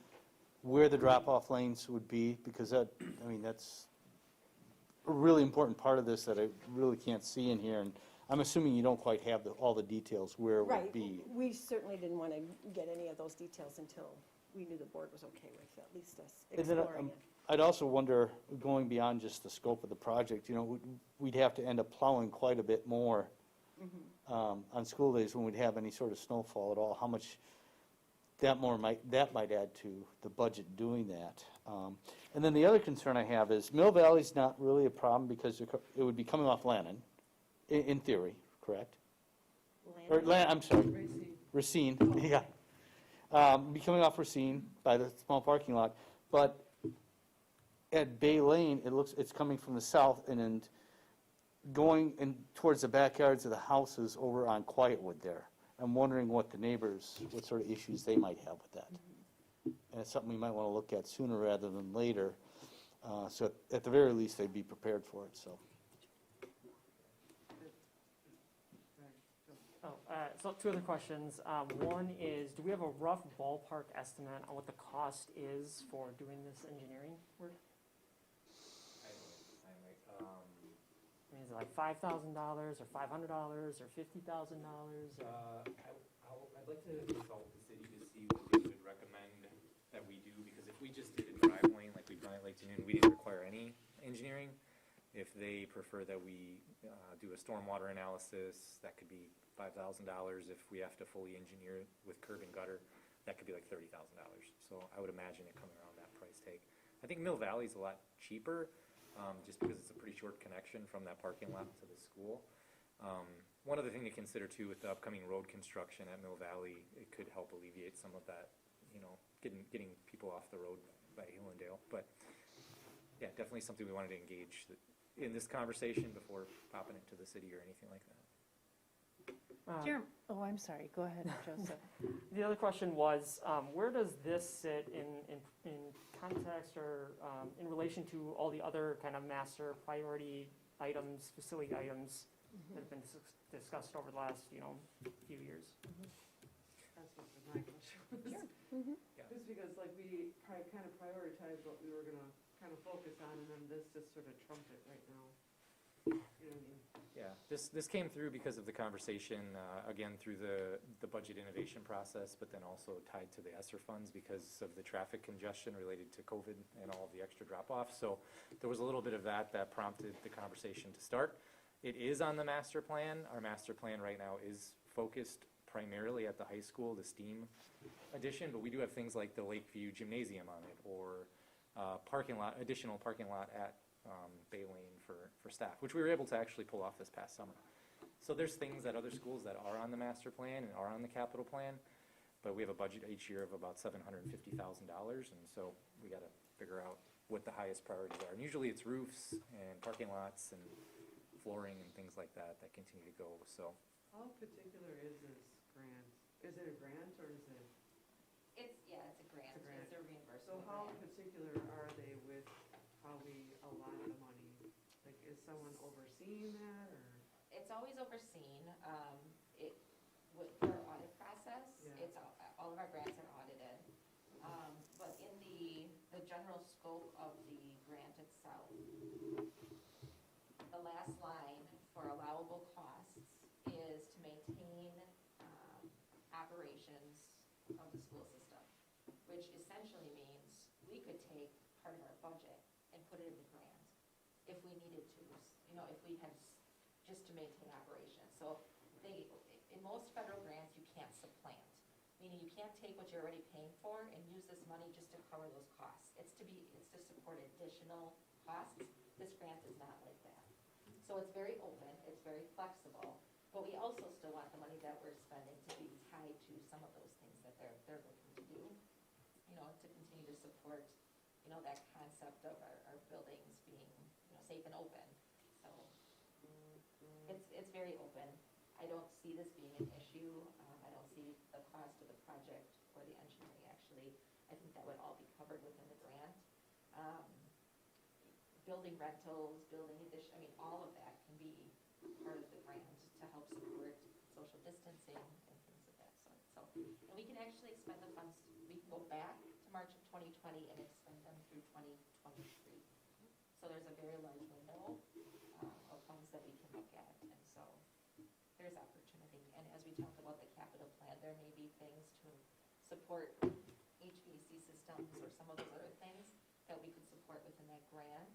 where the drop-off lanes would be, because that's a really important part of this that I really can't see in here, and I'm assuming you don't quite have all the details where it would be. Right. We certainly didn't want to get any of those details until we knew the board was okay with at least us And then, exploring it. I'd also wonder, going beyond just the scope of the project, we'd have to end up plowing quite a bit more on school days when we'd have any sort of snowfall at all, how much that might add to the budget doing that. And then the other concern I have is Mill Valley's not really a problem because it would be coming off Lannon, in theory, correct? I'm sorry, Racine, yeah. Be coming off Racine by the small parking lot, but at Bay Lane, it's coming from the south and then going in towards the backyards of the houses over on Quietwood there. I'm wondering what sort of issues they might have with that. And it's something we might want to look at sooner rather than later. So at the very least, they'd be prepared for it, so. So two other questions. One is, do we have a rough ballpark estimate on what the cost is for doing this engineering work? Is it like $5,000 or $500 or $50,000? I'd like to consult the city to see what they would recommend that we do, because if we just did a drive lane like we've done at Lake Union, we didn't require any engineering. If they prefer that we do a stormwater analysis, that could be $5,000. If we have to fully engineer it with curb and gutter, that could be like $30,000. So I would imagine it coming around that price tag. I think Mill Valley's a lot cheaper, just because it's a pretty short connection from that parking lot to the school. One other thing to consider too with the upcoming road construction at Mill Valley, it could help alleviate some of that, getting people off the road by Hillendale. But yeah, definitely something we wanted to engage in this conversation before popping it to the city or anything like that. Oh, I'm sorry. Go ahead, Joseph. The other question was, where does this sit in context or in relation to all the other kind of master priority items, facility items that have been discussed over the last, few years? That's what my question was. Just because we kind of prioritized what we were gonna kind of focus on, and then this just sort of trumped it right now. You know what I mean? Yeah, this came through because of the conversation, again, through the budget innovation process, but then also tied to the ESSER funds because of the traffic congestion related to COVID and all of the extra drop-offs. So there was a little bit of that prompted the conversation to start. It is on the master plan. Our master plan right now is focused primarily at the high school, the STEAM addition, but we do have things like the Lakeview Gymnasium on it, or additional parking lot at Bay Lane for staff, which we were able to actually pull off this past summer. So there's things at other schools that are on the master plan and are on the capital plan, but we have a budget each year of about $750,000, and so we got to figure out what the highest priorities are. And usually it's roofs and parking lots and flooring and things like that continue to go. So how particular is this grant? Is it a grant or is it? It's a grant. It's a reimbursement. So how particular are they with how we allot the overseeing that, or? It's always overseen, with our audit process, Yeah. it's, all of our grants are audited. But in the general scope of the grant itself, the last line for allowable costs is to maintain, operations of the school system, which essentially means we could take part of our budget and put it in the grant if we needed to, if we had just to maintain operations. So in most federal grants, you can't supplant, meaning you can't take what you're already paying for and use this money just to cover those costs. It's to support additional costs. This grant is not like that. So it's very open, it's very flexible, but we also still want the money that we're spending to be tied to some of those things that they're looking to do, to continue to support, that concept of our buildings being, safe and open. So it's very open. I don't see this being an issue. I don't see the cost of the project or the engineering actually. I think that would all be covered within the grant. Building rentals, building addition, all of that can be part of the grant to help support social distancing and things of that sort. So, and we can actually expend the funds, we can go back to March of 2020 and expend them through 2023. So there's a very large window of funds that we can look at, and so there's opportunity. And as we talked about the capital plan, there may be things to support HVAC systems or some of those other things that we could support within that grant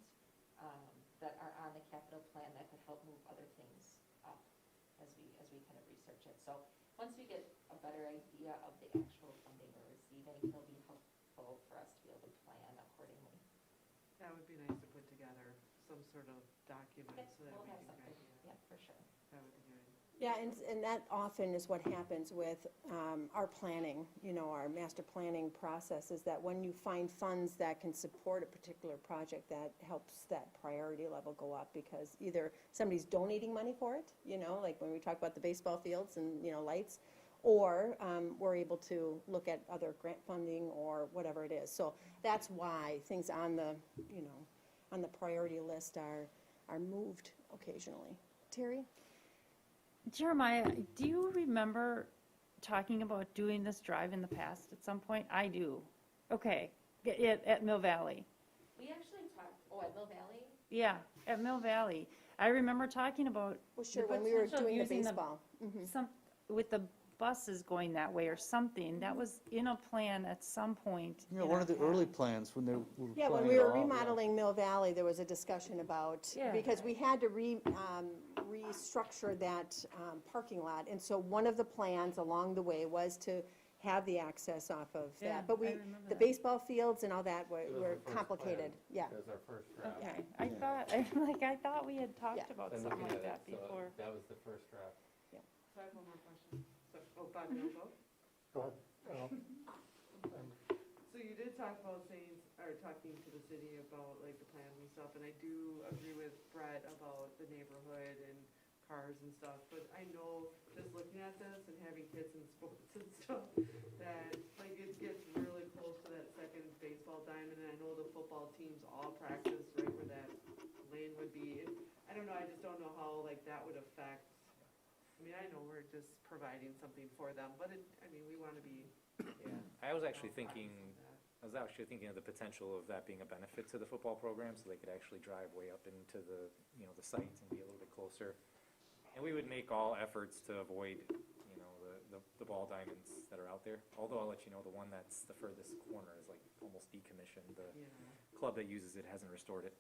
that are on the capital plan that could help move other things up as we kind of research it. So once we get a better idea of the actual funding we're receiving, it'll be helpful for us to be able to plan accordingly. That would be nice to put together some sort of document Okay, so that we'll we have can something, kind of, yeah, for sure. that would be good. Yeah, and that often is what happens with our planning, our master planning process, is that when you find funds that can support a particular project, that helps that priority level go up, because either somebody's donating money for it, like when we talk about the baseball fields and, lights, or we're able to look at other grant funding or whatever it is. So that's why things on the, on the priority list are moved occasionally. Terry? Jeremiah, do you remember talking about doing this drive in the past at some point? I do. Okay, at Mill Valley. We actually talked, at Mill Valley? Yeah, at Mill Valley. I remember talking about Well, sure, the when we were potential of doing the using baseball. Mhm. with the buses going that way or something. That was in a plan at some point. in One our of the early past. plans when they were Yeah, when planning we it were all, yeah. remodeling Mill Valley, there was a discussion about, Yeah. because we had to restructure that parking lot. And so one of the plans along the way was to have the access off of Yeah, that. But I remember the that. baseball fields and all that It was were our first complicated. plan. Yeah. It was our first draft. Okay, I thought we had talked Yeah. about I'm something looking like at that it, so before. that was the first draft. So I have one more question. Bob, you want to go? Go ahead. So you did talk about talking to the city about like the plans and stuff, and I do agree with Brett about the neighborhood and cars and stuff, but I know just looking at this and having kids in sports and stuff, that like it gets really close to that second baseball diamond, and I know the football teams all practice right where that lane would be. I don't know, I just don't know how like that would affect, I know we're just providing something for them, but we want to be. Yeah, I was actually thinking of the potential of that being a benefit to the football program, so they could actually drive way up into the site and be a little bit closer. And we would make all efforts to avoid, the ball diamonds that are out there. Although I'll let you know, the one that's the furthest corner is like almost decommissioned. The club that uses it hasn't restored it.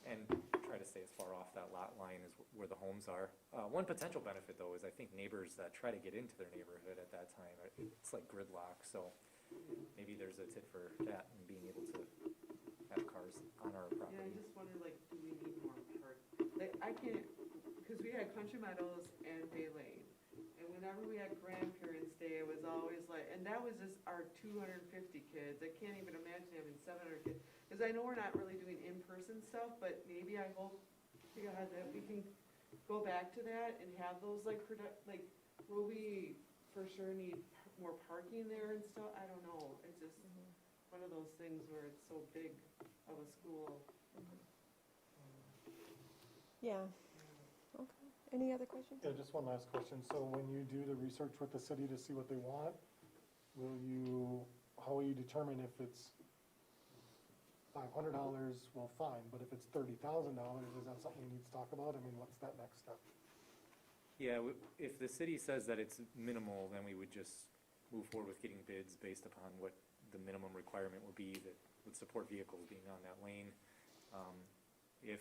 And try to stay as far off that lot line as where the homes are. One potential benefit, though, is I think neighbors that try to get into their neighborhood at that time, it's like gridlock, so maybe there's a tit for that and being able to have cars on our Yeah, I property. just wonder, like, do we need more park? Like, I can't, because we had Country Meadows and Bay Lane, and whenever we had grandparents' day, it was always like, and that was just our 250 kids. I can't even imagine having 700 kids, because I know we're not really doing in-person stuff, but maybe I hope, God, that we can go back to that and have those, like, will we for sure need more parking there and stuff? I don't know. It's just one of those things where it's so big of a school. Yeah. Okay. Any other questions? Yeah, just one last question. So when you do the research with the city to see what they want, how will you determine if it's $500, well, fine, but if it's $30,000, is that something we need to talk about? I mean, what's that next step? Yeah, if the city says that it's minimal, then we would just move forward with getting bids based upon what the minimum requirement would be that would support vehicles being on that lane. If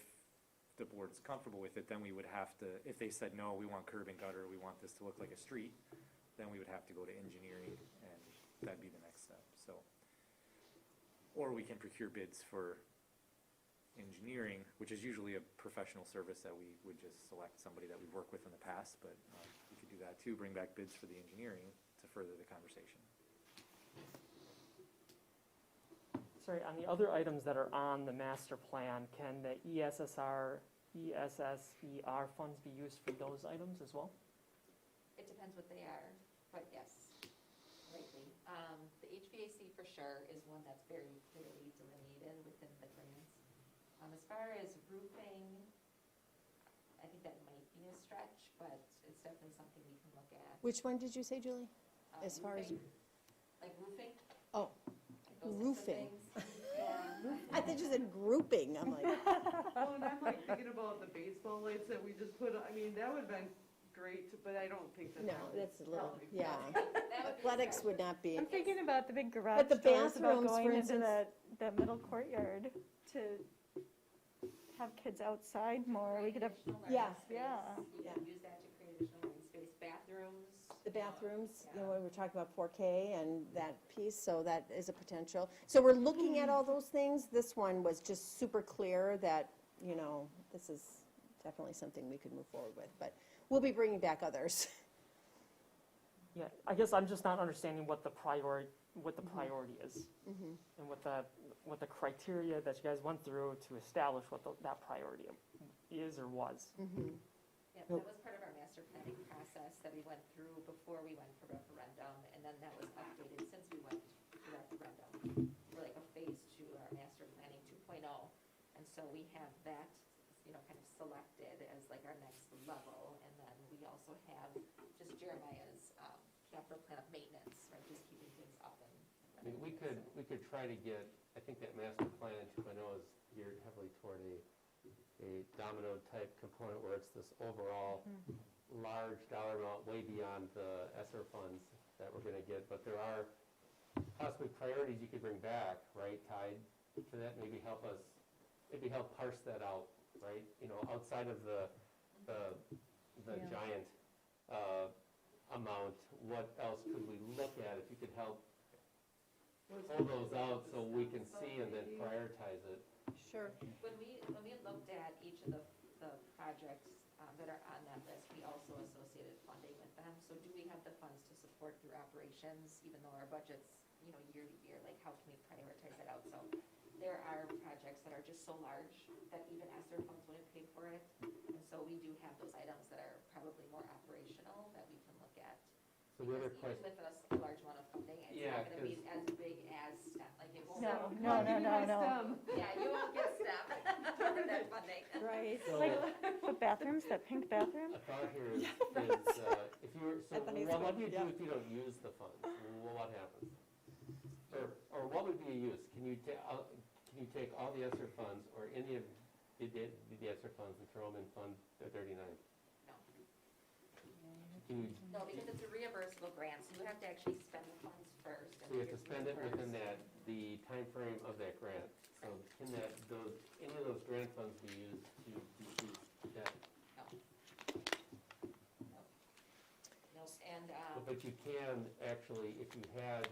the board's comfortable with it, then we would have to, if they said, no, we want curb and gutter, we want this to look like a street, then we would have to go to engineering, and that'd be the next step, so. Or we can procure bids for engineering, which is usually a professional service that we would just select somebody that we've worked with in the past, but we could do that too, bring back bids for the engineering to further the conversation. Sorry, on the other items that are on the master plan, can the ESSER funds be used for those items as well? It depends what they are, but yes, likely. The HVAC for sure is one that's very clearly delineated within the grants. As far as roofing, I think that might be a stretch, but it's definitely something we can look at. Which one did you say, Julie? As far as, Roofing, like roofing. oh, like those types of roofing. things. Yeah. I thought you said grouping. I'm like, Oh, and I'm like thinking about the baseball lights that we just put, I mean, that would've been great, but I don't think that. no, that would that's a little, probably- yeah. That would be a Athletics stretch. would not be. I'm thinking about the big garage But the doors about bathrooms, going for into instance- the middle courtyard to have kids outside more. We could have, Additional Yeah. learning space. Yeah. You Yeah. can use that to create additional learning space. Bathrooms. The bathrooms, you know, Yeah. when we're talking about 4K and that piece, so that is a potential. So we're looking at all those things. This one was just super clear that, you know, this is definitely something we could move forward with, but we'll be bringing back others. Yeah, I guess I'm just not understanding what the priority is. And what the criteria that you guys went through to establish what that priority is or was. Yeah, that was part of our master planning process that we went through before we went for referendum, and then that was updated since we went to referendum. We're like a phase 2, our master planning 2.0, and so we have that, you know, kind of selected as like our next level, and then we also have just Jeremiah's capital plan of maintenance, right, just keeping things up and I mean, running. we could try to get, I think that master plan 2.0 is geared heavily toward a domino type component where it's this overall large dollar amount way beyond the ESSER funds that we're gonna get, but there are possibly priorities you could bring back, right, tied to that, maybe help parse that out, right? You know, outside of the Yeah. giant amount, what else could we look at if you could help pull those out so we can see and then prioritize it? Sure. When we looked at each of the projects that are on that list, we also associated funding with them. So do we have the funds to support their operations, even though our budget's, you know, year to year, like how can we prioritize that out? So there are projects that are just so large that even ESSER funds wouldn't pay for it. And so we do have those items that are probably more operational that we can look at. So the other Because question, even with a large amount of funding, it's Yeah, not gonna be as big as STEM, like it won't. No, be- no, no, no, no. Yeah, you won't get STEM for that funding. Right. so Like the bathrooms, that pink bathroom? a thought here is, if you were, so At the high what school, do you yeah. do if you don't use the funds? Well, what happens? Or what would be a use? Can you take all the ESSER funds or any of the ESSER funds and throw them in Fund 39? No. Can you, No, because it's a reimbursable grant, so you have to actually spend the funds first. so you have to spend it within the time frame of that grant. So can any of those grant funds be used to decrease debt? No. No, and, But you can actually, if you had,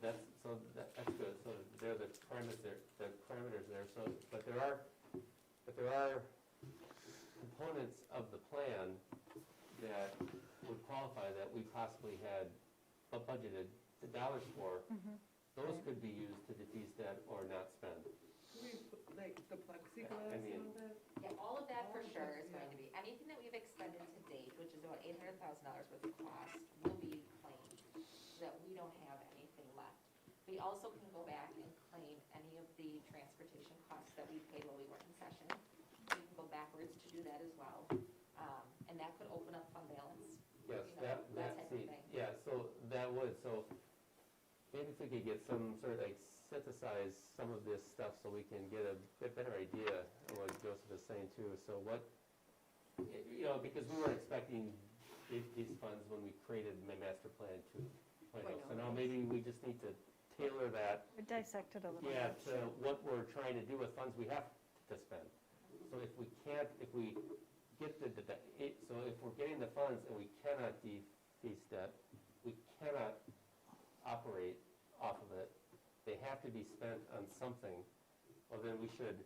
that's good, so there are the parameters there, so, but there are components of the plan that would qualify that we possibly had budgeted the dollars for. Those could be used to defease debt or not spend. Like the plexiglass I mean- and all that? yeah, all of that for All of sure that, is going to yeah. be, anything that we've expended to date, which is about $800,000 worth of cost, will be claimed, so that we don't have anything left. We also can go back and claim any of the transportation costs that we paid while we were in session. budgets to do that as well. And that could open up fund balance. Yes, you know, that, type of see, thing. yeah, so that would, so maybe if we could get some sort of like synthesize some of this stuff so we can get a bit better idea of what Joseph is saying too. So what, you know, because we weren't expecting these funds when we created my master plan 2.0. So now maybe we just need to tailor that, We dissected a little yeah, bit. to what we're trying to do with funds we have to spend. So if we can't, if we get so if we're getting the funds and we cannot defease debt, we cannot operate off of it, they have to be spent on something, well then we should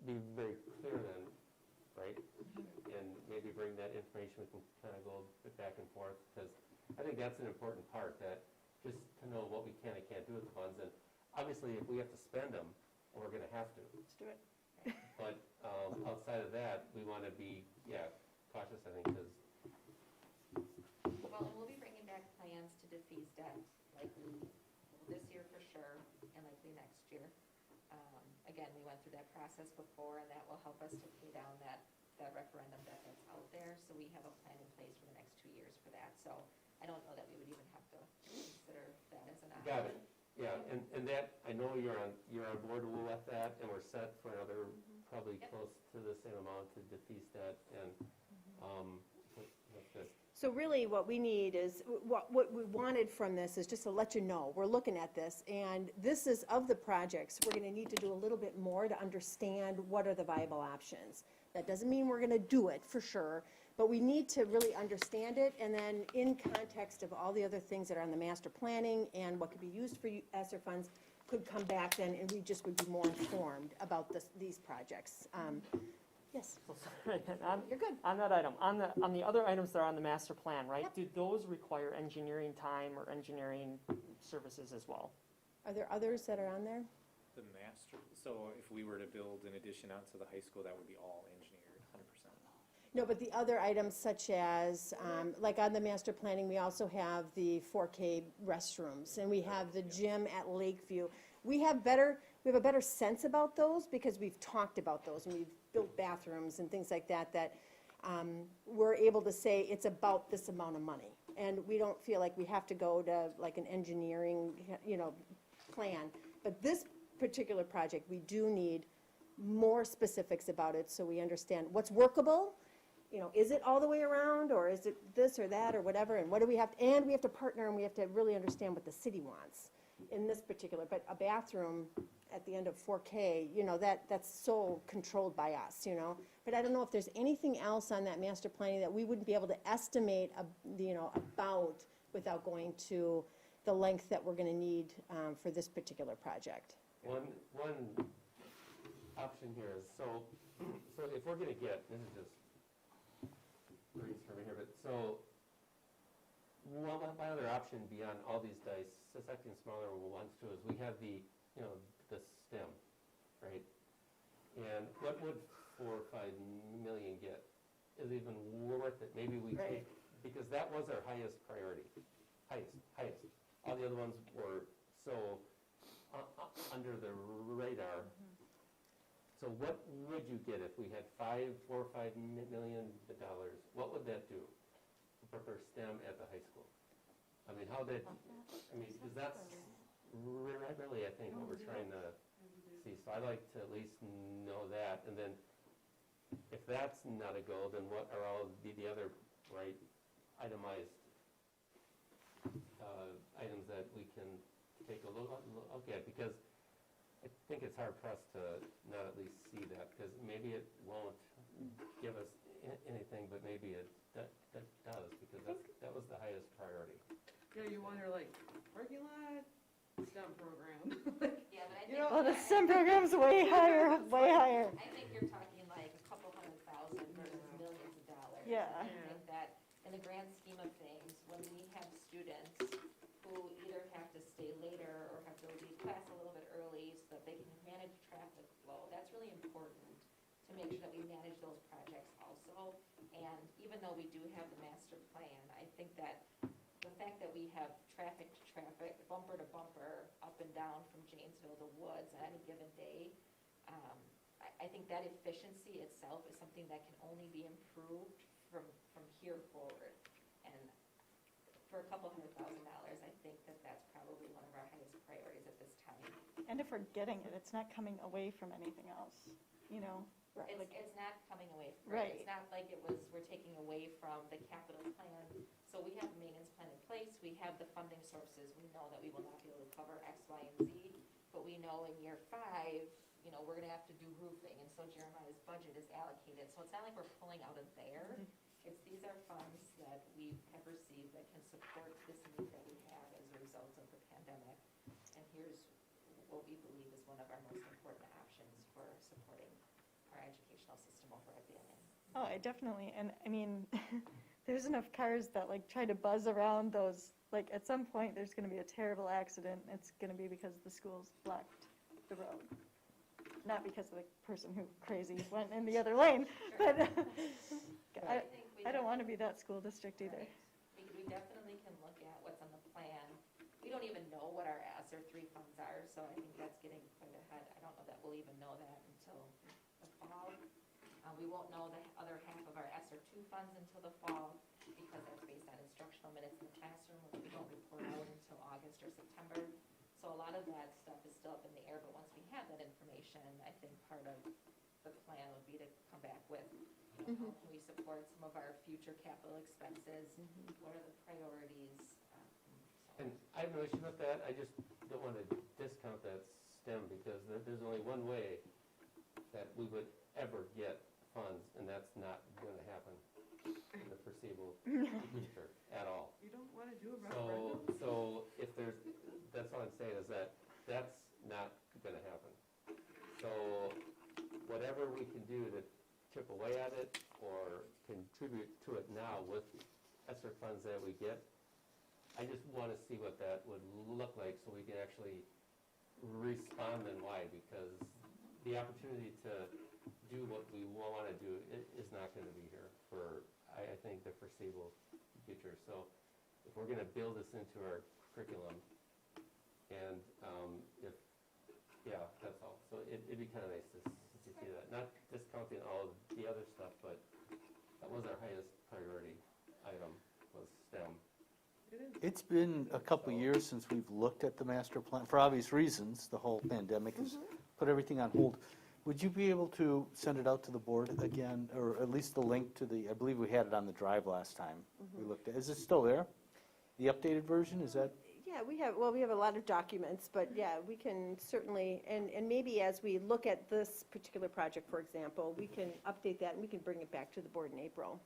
be very clear then, right? And maybe bring that information, we can kind of go back and forth, because I think that's an important part, that just to know what we can and can't do with the funds, and obviously if we have to spend them, we're gonna have to. Let's do it. But outside of that, we want to be, cautious, I think, because, Well, and we'll be bringing back plans to defease debt, likely this year for sure, and likely next year. Again, we went through that process before, and that will help us to pay down that referendum debt that's out there. So we have a plan in place for the next 2 years for that. So I don't know that we would even have to consider that as an option. got it. Yeah, and that, I know you're on board with that, and we're set for another, probably Yep. close to the same amount to defease that, and, that's good. So really, what we need is, what we wanted from this is just to let you know, we're looking at this, and this is, of the projects, we're gonna need to do a little bit more to understand what are the viable options. That doesn't mean we're gonna do it, for sure, but we need to really understand it, and then in context of all the other things that are on the master planning and what could be used for ESSER funds, could come back then, and we just would be more informed about these projects. Yes, So sorry, on- you're good. On that item, on the other items that are on the master plan, right? Do those require engineering time or engineering services as well? Are there others that are on there? The master, so if we were to build an addition out to the high school, that would be all engineered, 100%. No, but the other items such as, like on the master planning, we also have the 4K restrooms, and we have the gym at Lakeview. We have a better sense about those because we've talked about those, and we've built bathrooms and things like that, that we're able to say it's about this amount of money. And we don't feel like we have to go to like an engineering, plan. But this particular project, we do need more specifics about it so we understand what's workable. Is it all the way around, or is it this or that or whatever, and what do we have, and we have to partner, and we have to really understand what the city wants in this particular, but a bathroom at the end of 4K, that's so controlled by us, But I don't know if there's anything else on that master planning that we wouldn't be able to estimate, about without going to the length that we're gonna need for this particular project. One option here is, so if we're gonna get, this is just brainstorming here, but so, one other option beyond all these dissecting smaller ones too, is we have the STEM, right? And what would 4 or 5 million get? Is it even worth it? Maybe we Right. take, because that was our highest priority, highest. All the other ones were so under the radar. So what would you get if we had 4 or 5 million dollars? What would that do for STEM at the high school? I mean, because that's really, I think, what we're trying to see. So I'd like to at least know that, and then if that's not a go, then what are all the other, right, itemized items that we can take a look at? Because I think it's hard pressed to not at least see that, because maybe it won't give us anything, but maybe it that does, because that was the highest priority. Yeah, you wonder, like, parking lot, STEM program. Yeah, but I You think. know, Well, the STEM program's way higher, way higher. I think you're talking like a couple $100,000 versus millions of dollars. Yeah. And I think that in the grand scheme of things, when we have students who either have to stay later or have to leave class a little bit early so that they can manage traffic flow, that's really important to make sure that we manage those projects also. And even though we do have the master plan, I think that the fact that we have traffic to traffic, bumper to bumper, up and down from Janesville to Woods on any given day, I think that efficiency itself is something that can only be improved from here forward. And for a couple $100,000, I think that that's probably one of our highest priorities at this time. And if we're getting it, it's not coming away from anything else, you know? It's not coming away, Right. It's not like we're taking away from the capital plan. So we have a maintenance plan in place, we have the funding sources, we know that we will not be able to cover X, Y, and Z, but we know in year 5, you know, we're gonna have to do roofing, and so Jeremiah's budget is allocated. So it's not like we're pulling out of there. These are funds that we have received that can support this need that we have as a result of the pandemic. And here's what we believe is one of our most important options for supporting our educational system over at BNN. Oh, I definitely, and I mean, there's enough cars that like try to buzz around those, like at some point, there's gonna be a terrible accident. It's gonna be because the schools blocked the road. Not because of the person who crazy went in the other lane, but I don't wanna be that school district either. Right. We definitely can look at what's on the plan. We don't even know what our ESSER 3 funds are, so I think that's getting quite ahead. I don't know that we'll even know that until the fall. We won't know the other half of our ESSER 2 funds until the fall, because that's based on instructional minutes in the classroom, which we don't report out until August or September. So a lot of that stuff is still up in the air, but once we have that information, I think part of the plan would be to come back with, you know, how can we support some of our future capital expenses? What are the priorities? And I have no issue with that, I just don't want to discount that STEM, because there's only one way that we would ever get funds, and that's not going to happen in the foreseeable future at all. You don't wanna do a referendum? So if there's, that's all I'm saying, is that that's not going to happen. So whatever we can do to chip away at it or contribute to it now with ESSER funds that we get, I just want to see what that would look like so we can actually respond and why, because the opportunity to do what we want to do is not going to be here for, I think, the foreseeable future. So if we're going to build this into our curriculum, and if, yeah, that's all. So it'd be kind of nice to see that. Not discounting all of the other stuff, but that was our highest priority item, was STEM. It's been a couple years since we've looked at the master plan, for obvious reasons. The whole pandemic has put everything on hold. Would you be able to send it out to the board again, or at least the link to the, I believe we had it on the drive last time we looked at. Is it still there? The updated version, is that? Yeah, we have a lot of documents, but yeah, we can certainly, and maybe as we look at this particular project, for example, we can update that and we can bring it back to the board in April.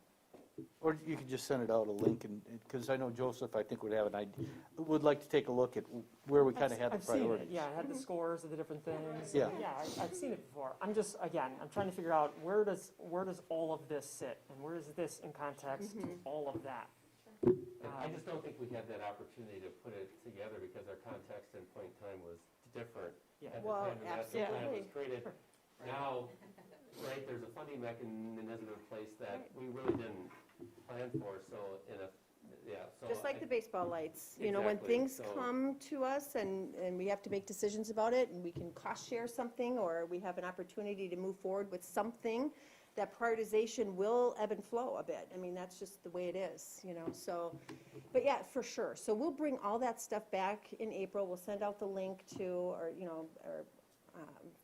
Or you could just send it out a link, and because I know Joseph, I think, would have an idea, would like to take a look at where we kind of had the I've seen it, priorities. yeah, it had the scores of the different things. Yeah. Yeah, I've seen it before. I'm just, again, I'm trying to figure out where does all of this sit? And where is this in context to all of that? And I just don't think we had that opportunity to put it together because our context and point in time was different. Yeah. At the Well, time the master plan absolutely. was created. Now, right, there's a funding mechanism in place that we really didn't plan for, so so. Just like the baseball lights, you know, when Exactly, things so- come to us and we have to make decisions about it, and we can cost share something, or we have an opportunity to move forward with something, that prioritization will ebb and flow a bit. I mean, that's just the way it is, you know, so, but yeah, for sure. So we'll bring all that stuff back in April. We'll send out the link to, or, you know, or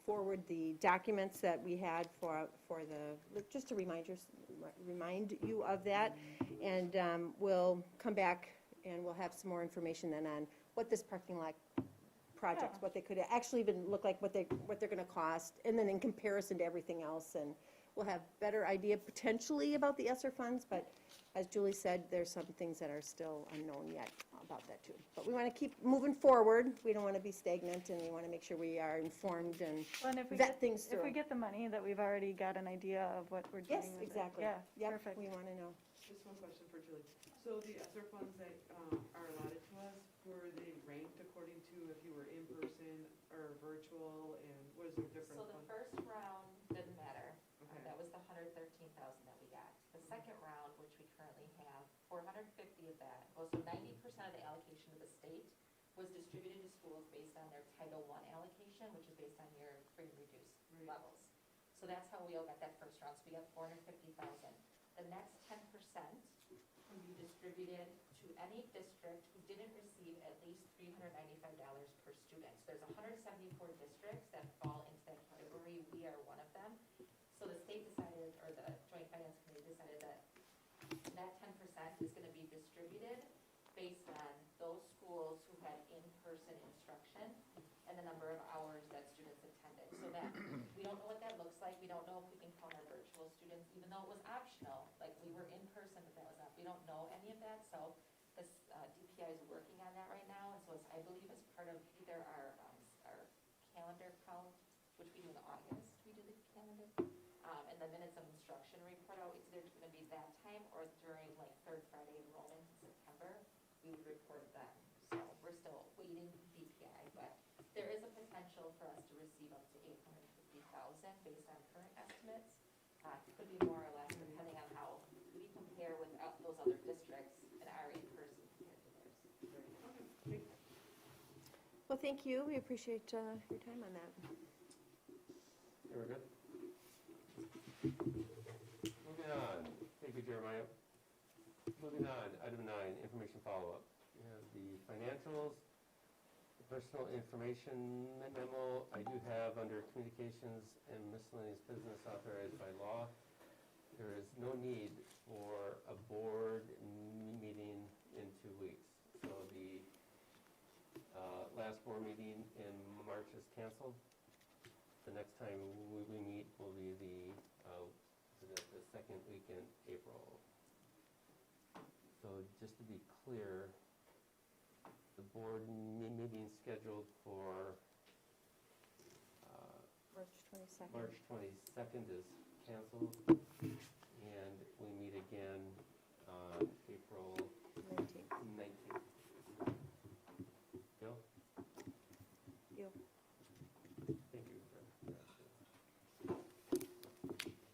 forward the documents that we had for the, just to remind you of that. And we'll come back and we'll have some more information then on what this parking lot projects, what they could actually even look like, what they're gonna cost, and then in comparison to everything else. And we'll have better idea potentially about the ESSER funds, but as Julie said, there's some things that are still unknown yet about that too. But we want to keep moving forward. We don't want to be stagnant, and we want to make sure we are informed and Well, and if we vet things if through. we get the money, that we've already got an idea of what we're doing Yes, with it. exactly. Yeah, Yep, perfect. we want to know. Just one question for Julie. So the ESSER funds that are allotted to us, were they ranked according to if you were in person or virtual, and was there different? So the first round didn't matter. Okay. That was the 113,000 that we got. The second round, which we currently have, 450 of that, well, so 90% of the allocation to the state was distributed to schools based on their Title I allocation, which is based on your free and reduced Right. levels. So that's how we all got that first round, so we got 450,000. The next 10% can be distributed to any district who didn't receive at least $395 per student. So there's 174 districts that fall into that category. We are one of them. So the state decided, or the Joint Finance Committee decided that 10% is going to be distributed based on those schools who had in-person instruction and the number of hours that students attended. So that, we don't know what that looks like. We don't know if we can count our virtual students, even though it was optional. Like, we were in person, but that was not, we don't know any of that. So this DPI is working on that right now. And so it's, I believe it's part of either our calendar count, which we do in August, we do the calendar. And the minutes of instruction report out, it's either going to be that time or during like third Friday enrollment in September, we would report them. So we're still waiting DPI, but there is a potential for us to receive up to 850,000 based on current estimates. It could be more or less depending on how we compare with those other districts and our in-person compared to theirs. Well, thank you. We appreciate your time on that. Very good. Moving on. Thank you, Jeremiah. Moving on, item 9, information follow-up. We have the financials, the personal information memo. I do have under communications and miscellaneous business authorized by law. There is no need for a board meeting in 2 weeks. So the last board meeting in March is canceled. The next time we meet will be the second week in April. So just to be clear, the board meeting scheduled for March 22nd. March 22nd is canceled, and we meet again on April 19th. Bill? Deal. Thank you for that.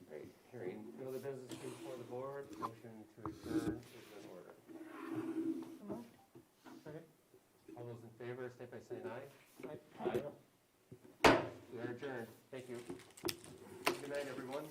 Great, hearing no other business before the board, motion to adjourn is in order. Okay. All those in favor, state by saying aye. Aye. Aye. We are adjourned. Thank you. Good night, everyone.